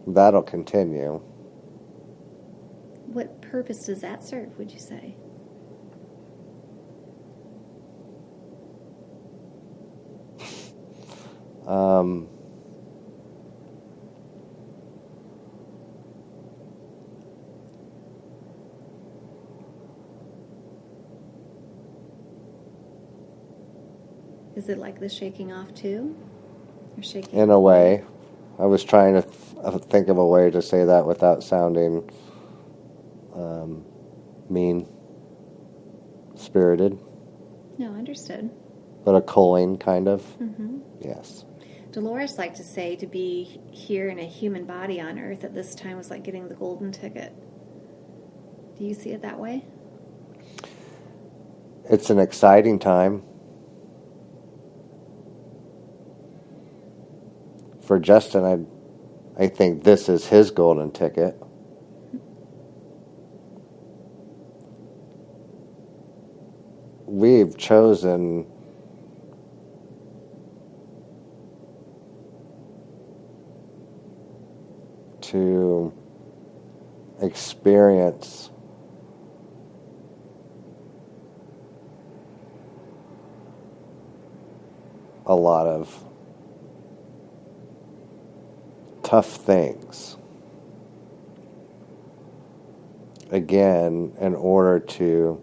That'll continue. What purpose does that serve, would you say? Is it like the shaking off too? Or shaking In a way. I was trying to think of a way to say that without sounding mean-spirited. No, understood. But a culling, kind of. Mm-hmm. Yes. Dolores liked to say to be here in a human body on Earth at this time was like getting the golden ticket. Do you see it that way? It's an exciting time. For Justin, I think this is his golden ticket. We've chosen to experience a lot of tough things. Again, in order to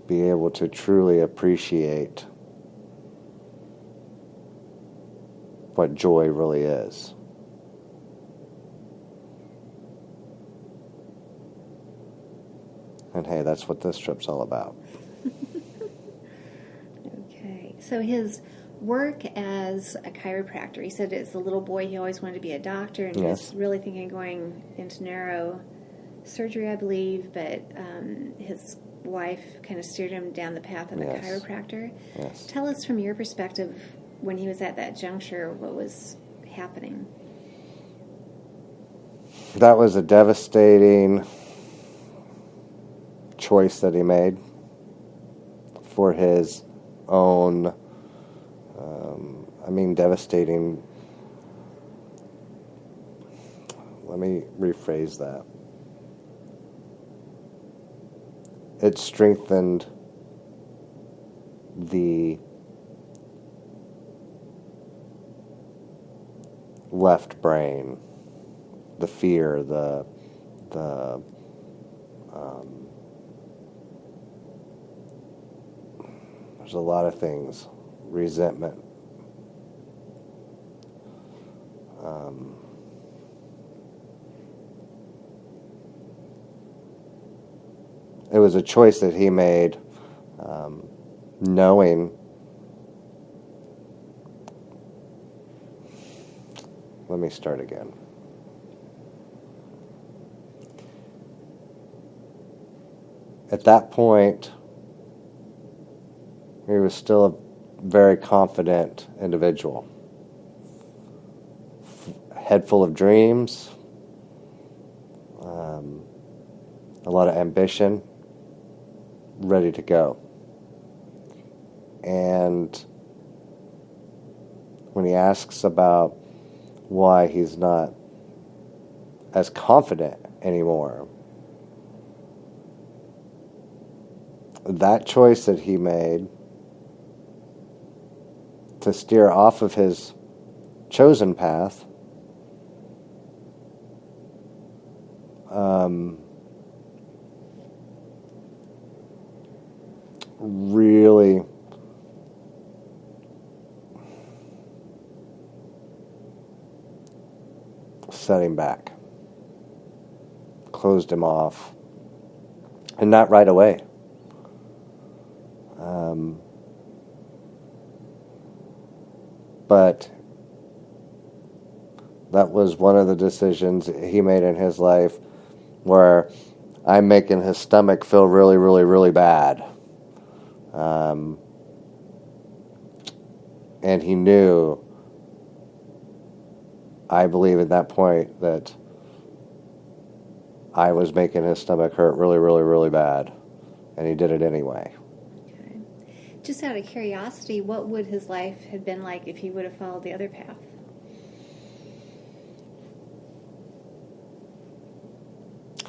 be able to truly appreciate what joy really is. And hey, that's what this trip's all about. Okay. So his work as a chiropractor, he said as a little boy he always wanted to be a doctor, and he was really thinking of going into neurosurgery, I believe, but his wife kind of steered him down the path of a chiropractor. Yes. Tell us from your perspective, when he was at that juncture, what was happening? That was a devastating choice that he made for his own, devastating. Let me rephrase that. It strengthened the left brain, the fear, there's a lot of things, resentment. It was a choice that he made, knowing. Let me start again. At that point, he was still a very confident individual. Head full of dreams, a lot of ambition, ready to go. And when he asks about why he's not as confident anymore, that choice that he made to steer off of his chosen path really set him back, closed him off, and not right away. But That was one of the decisions he made in his life where I'm making his stomach feel really, really, really bad. And he knew, I believe at that point, that I was making his stomach hurt really, really, really bad. And he did it anyway. Okay. Just out of curiosity, what would his life have been like if he would have followed the other path?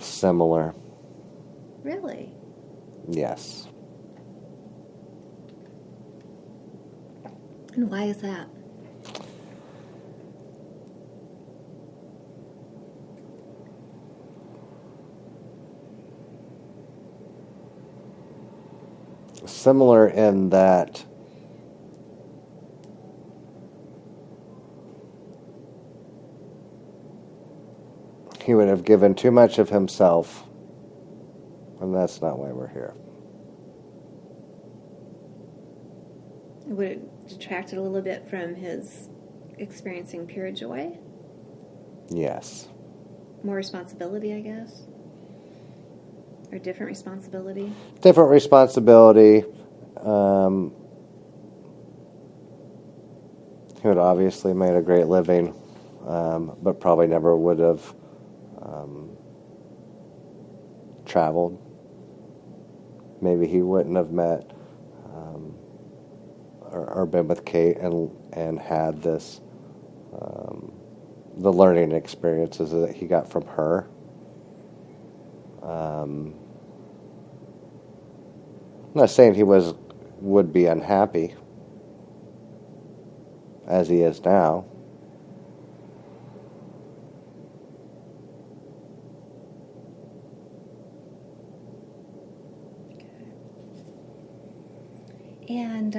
Similar. Really? Yes. And why is that? Similar in that he would have given too much of himself, and that's not why we're here. Would it detract it a little bit from his experiencing pure joy? Yes. More responsibility, I guess? Or different responsibility? Different responsibility. He would obviously made a great living, but probably never would have traveled. Maybe he wouldn't have met or been with Kate and had this the learning experiences that he got from her. I'm not saying he would be unhappy as he is now. And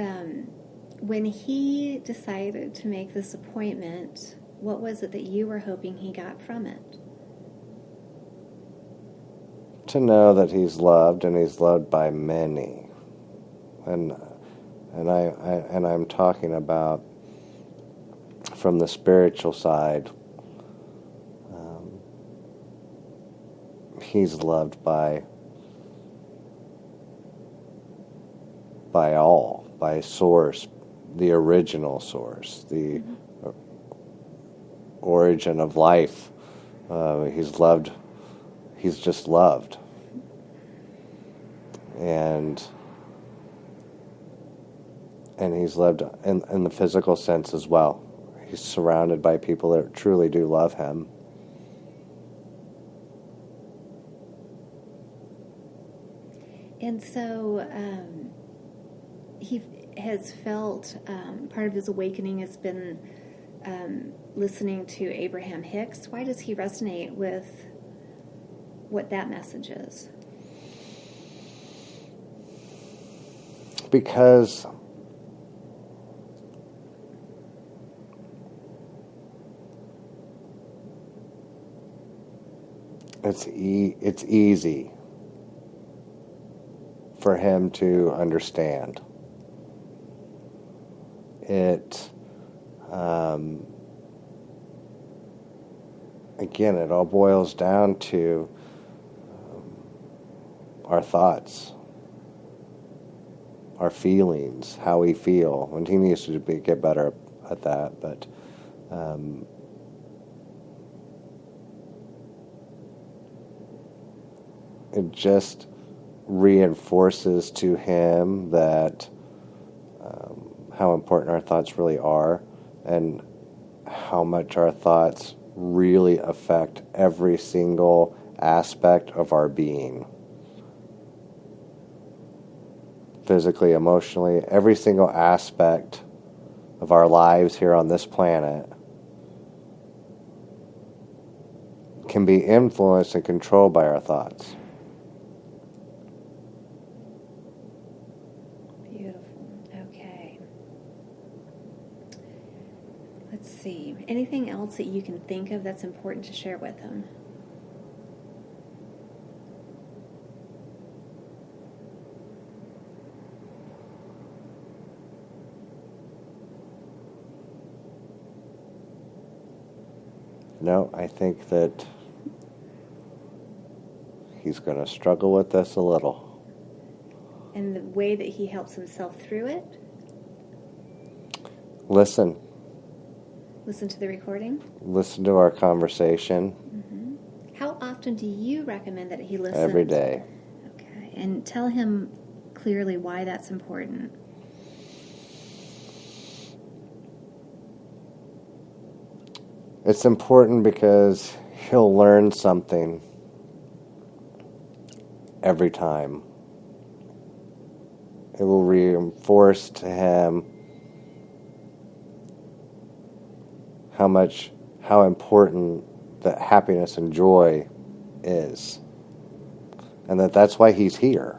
when he decided to make this appointment, what was it that you were hoping he got from it? To know that he's loved, and he's loved by many, and I'm talking about from the spiritual side. He's loved by all, by source, the original source, the origin of life. He's loved. He's just loved. And he's loved in the physical sense as well. He's surrounded by people that truly do love him. And so he has felt part of his awakening has been listening to Abraham Hicks. Why does he resonate with what that message is? Because it's easy for him to understand. Again, it all boils down to our thoughts, our feelings, how we feel. And he needs to get better at that, but it just reinforces to him that how important our thoughts really are, and how much our thoughts really affect every single aspect of our being. Physically, emotionally, every single aspect of our lives here on this planet can be influenced and controlled by our thoughts. Beautiful. Okay. Let's see. Anything else that you can think of that's important to share with them? No, I think that he's going to struggle with this a little. And the way that he helps himself through it? Listen. Listen to the recording? Listen to our conversation. Mm-hmm. How often do you recommend that he listen? Every day. Okay. And tell him clearly why that's important. It's important because he'll learn something every time. It will reinforce to him how important that happiness and joy is. And that's why he's here.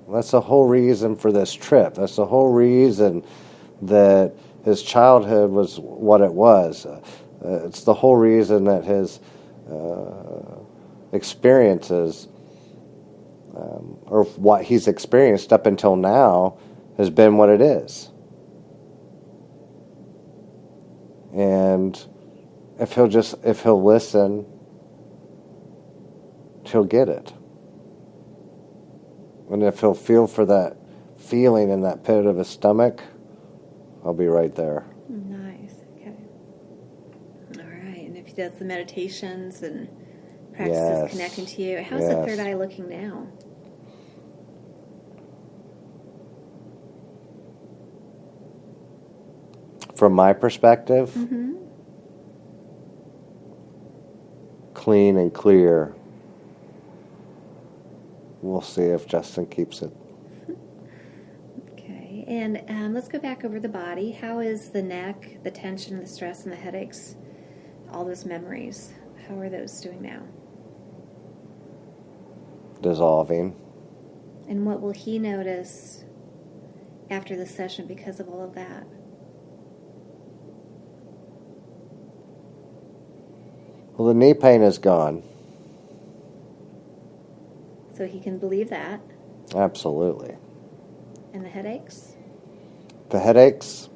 That's the whole reason for this trip. That's the whole reason that his childhood was what it was. It's the whole reason that his experiences, or what he's experienced up until now, has been what it is. And if he'll listen, he'll get it. And if he'll feel for that feeling in that pit of his stomach, I'll be right there. Nice. Okay. All right. And if he does the meditations and practices connecting to you, how's the third eye looking now? From my perspective, clean and clear. We'll see if Justin keeps it. Okay. And let's go back over the body. How is the neck, the tension, the stress, and the headaches, all those memories, how are those doing now? Dissolving. And what will he notice after the session because of all of that? Well, the knee pain is gone. So he can believe that. Absolutely. And the headaches? The headaches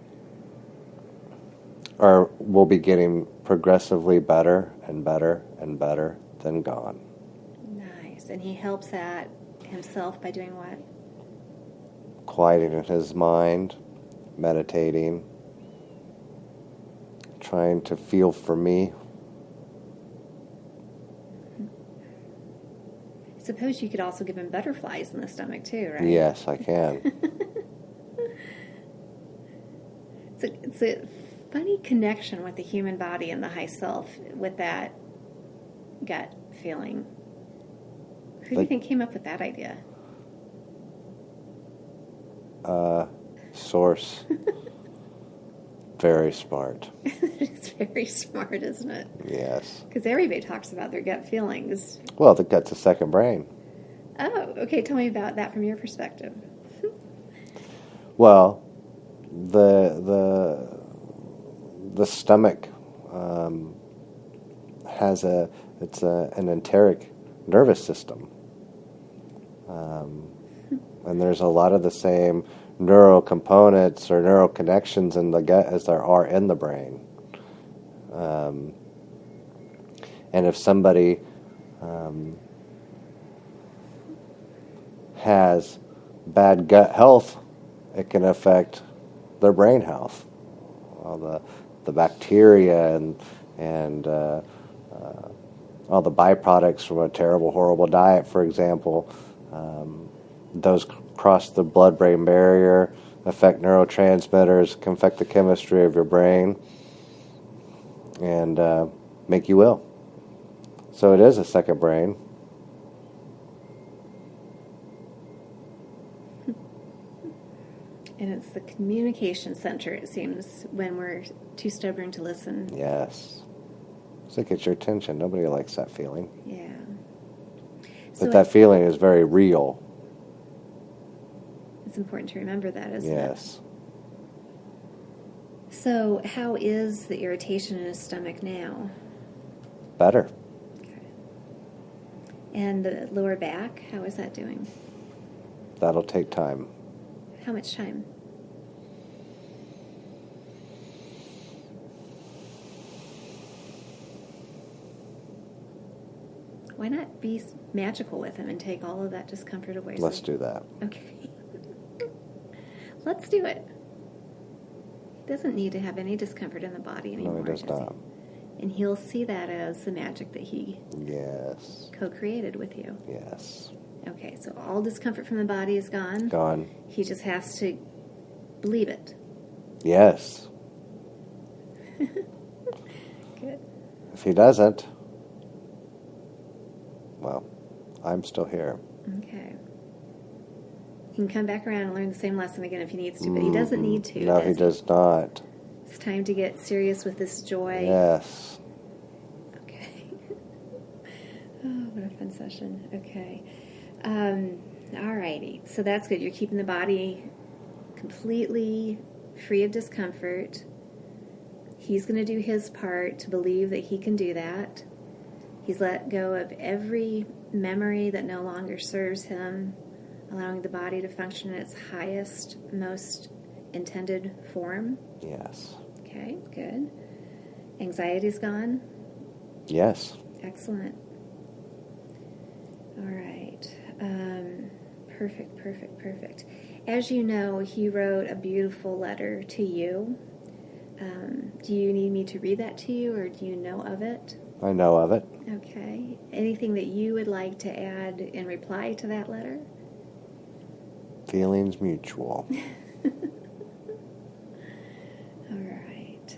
will be getting progressively better and better and better than gone. Nice. And he helps that himself by doing what? Quieting his mind, meditating, trying to feel for me. I suppose you could also give him butterflies in the stomach too, right? Yes, I can. It's a funny connection with the human body and the high self with that gut feeling. Who do you think came up with that idea? Source. Very smart. It's very smart, isn't it? Yes. Because everybody talks about their gut feelings. Well, the gut's a second brain. Oh, okay. Tell me about that from your perspective. Well, the stomach has an enteric nervous system, and there's a lot of the same neural components or neural connections in the gut as there are in the brain. And if somebody has bad gut health, it can affect their brain health. All the bacteria and all the byproducts from a terrible, horrible diet, for example, those cross the blood-brain barrier, affect neurotransmitters, can affect the chemistry of your brain, and make you ill. So it is a second brain. And it's the communication center, it seems, when we're too stubborn to listen. Yes. So it gets your attention. Nobody likes that feeling. Yeah. But that feeling is very real. It's important to remember that, isn't it? Yes. So how is the irritation in his stomach now? Better. Okay. And the lower back, how is that doing? That'll take time. How much time? Why not be magical with him and take all of that discomfort away? Let's do that. Okay. Let's do it. He doesn't need to have any discomfort in the body anymore. No, he does not. And he'll see that as the magic that he Yes. co-created with you. Yes. Okay, so all discomfort from the body is gone. Gone. He just has to believe it. Yes. Good. If he doesn't, well, I'm still here. Okay. He can come back around and learn the same lesson again if he needs to, but he doesn't need to. No, he does not. It's time to get serious with this joy. Yes. Okay. Oh, what a fun session. Okay. All righty. So that's good. You're keeping the body completely free of discomfort. He's going to do his part to believe that he can do that. He's let go of every memory that no longer serves him, allowing the body to function in its highest, most intended form. Yes. Okay, good. Anxiety's gone? Yes. Excellent. All right. Perfect. As you know, he wrote a beautiful letter to you. Do you need me to read that to you, or do you know of it? I know of it. Okay. Anything that you would like to add in reply to that letter? Feelings mutual. All right.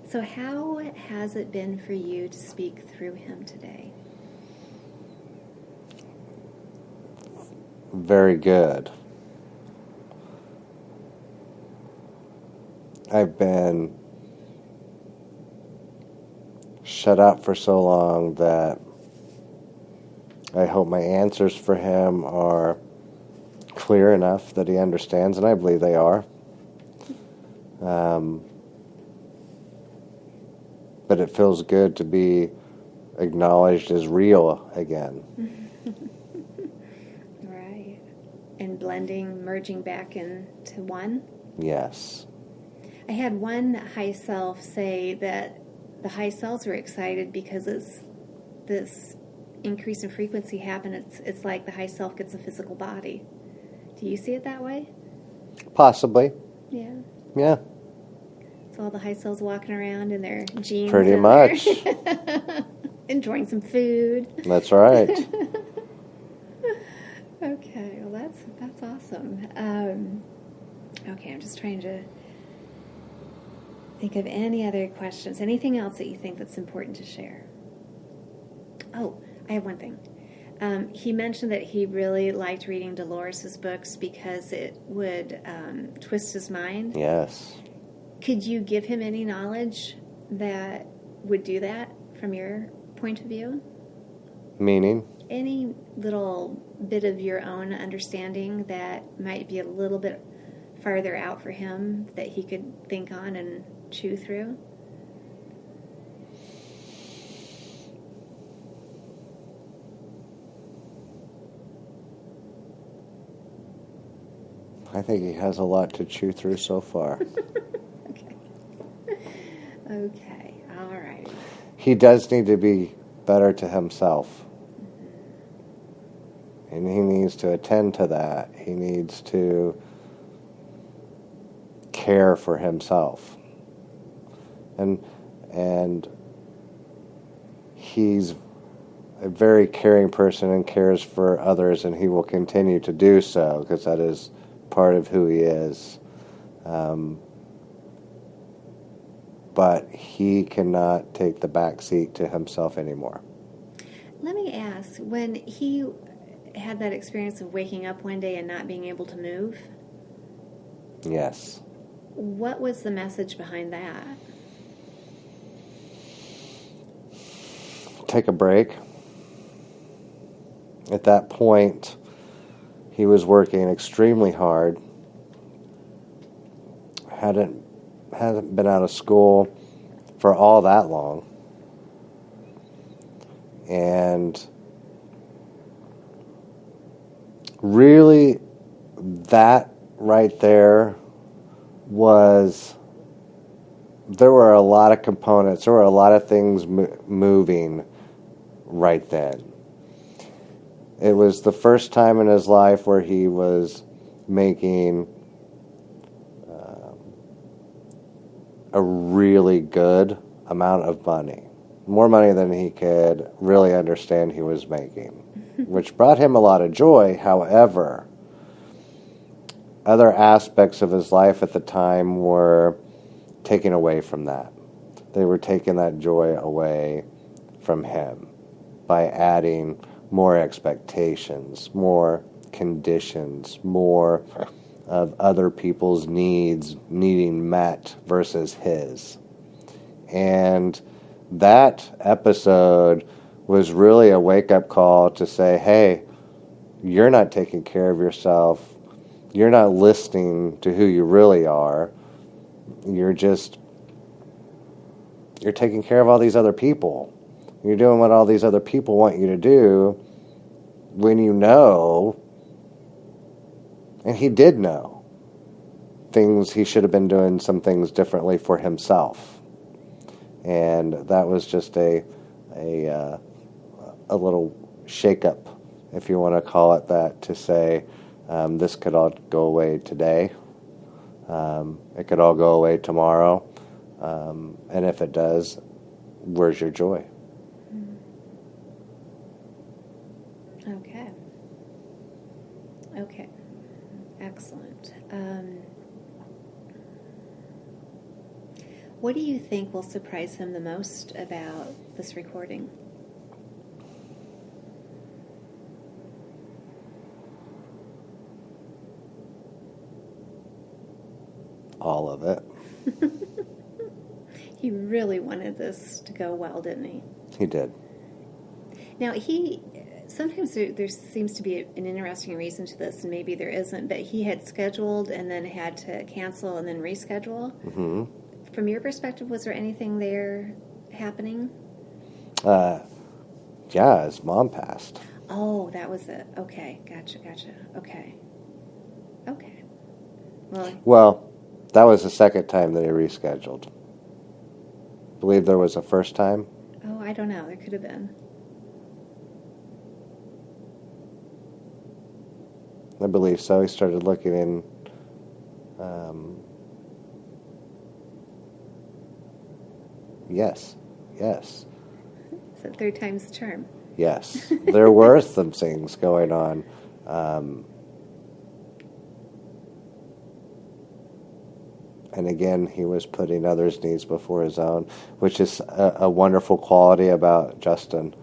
So how has it been for you to speak through him today? Very good. I've been shut up for so long that I hope my answers for him are clear enough that he understands, and I believe they are. But it feels good to be acknowledged as real again. Right. And blending, merging back into one? Yes. I had one high self say that the high selves were excited because as this increase in frequency happened, it's like the high self gets a physical body. Do you see it that way? Possibly. Yeah. Yeah. So all the high selves walking around in their jeans. Pretty much. Enjoying some food. That's right. Okay, well that's awesome. Okay, I'm just trying to think of any other questions. Anything else that you think that's important to share? Oh, I have one thing. He mentioned that he really liked reading Dolores' books because it would twist his mind. Yes. Could you give him any knowledge that would do that from your point of view? Meaning? Any little bit of your own understanding that might be a little bit farther out for him that he could think on and chew through? I think he has a lot to chew through so far. Okay, all right. He does need to be better to himself. And he needs to attend to that. He needs to care for himself. And he's a very caring person and cares for others, and he will continue to do so because that is part of who he is. But he cannot take the back seat to himself anymore. Let me ask, when he had that experience of waking up one day and not being able to move, Yes. what was the message behind that? Take a break. At that point, he was working extremely hard. Hadn't been out of school for all that long. And really, that right there there were a lot of components, there were a lot of things moving right then. It was the first time in his life where he was making a really good amount of money. More money than he could really understand he was making, which brought him a lot of joy. However, other aspects of his life at the time were taken away from that. They were taking that joy away from him by adding more expectations, more conditions, more of other people's needs needing met versus his. And that episode was really a wake-up call to say, hey, you're not taking care of yourself. You're not listening to who you really are. You're taking care of all these other people. You're doing what all these other people want you to do when you know, and he did know, things he should have been doing some things differently for himself. And that was just a little shake-up, if you want to call it that, to say this could all go away today. It could all go away tomorrow. And if it does, where's your joy? Okay. Excellent. What do you think will surprise him the most about this recording? All of it. He really wanted this to go well, didn't he? He did. Now, sometimes there seems to be an interesting reason to this, and maybe there isn't, but he had scheduled and then had to cancel and then reschedule. Mm-hmm. From your perspective, was there anything there happening? Yeah, his mom passed. Oh, that was it. Okay, gotcha. Okay. Well, that was the second time that he rescheduled. Believe there was a first time? Oh, I don't know. There could have been. I believe so. He started looking in. Yes. So third time's the charm. Yes. There were some things going on. And again, he was putting others' needs before his own, which is a wonderful quality about Justin.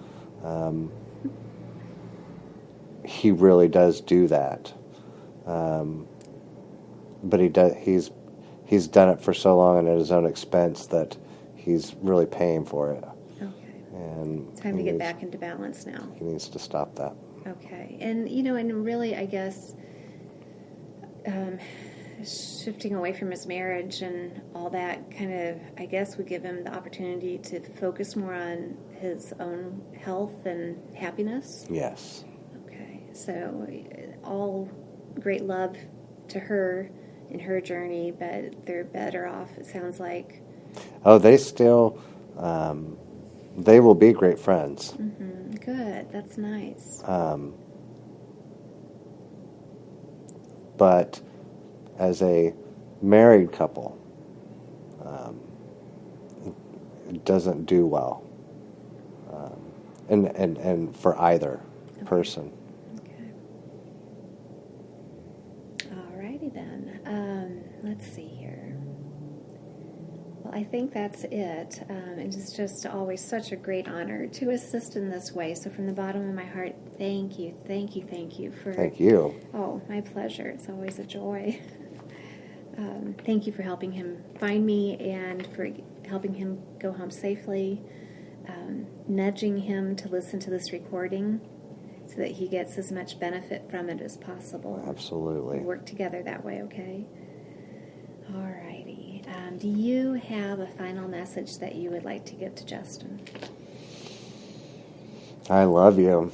He really does do that. But he's done it for so long and at his own expense that he's really paying for it. Okay. And time to get back into balance now. He needs to stop that. Okay. And, and really, I guess, shifting away from his marriage and all that kind of, I guess, would give him the opportunity to focus more on his own health and happiness. Yes. Okay. So all great love to her in her journey, but they're better off, it sounds like. Oh, they still, they will be great friends. Mm-hmm. Good. That's nice. But as a married couple, it doesn't do well. And for either person. Okay. Alrighty then. Let's see here. Well, I think that's it. It is just always such a great honor to assist in this way. So from the bottom of my heart, thank you for... Thank you. Oh, my pleasure. It's always a joy. Thank you for helping him find me and for helping him go home safely, nudging him to listen to this recording so that he gets as much benefit from it as possible. Absolutely. We'll work together that way, okay? All righty. Do you have a final message that you would like to give to Justin? I love you.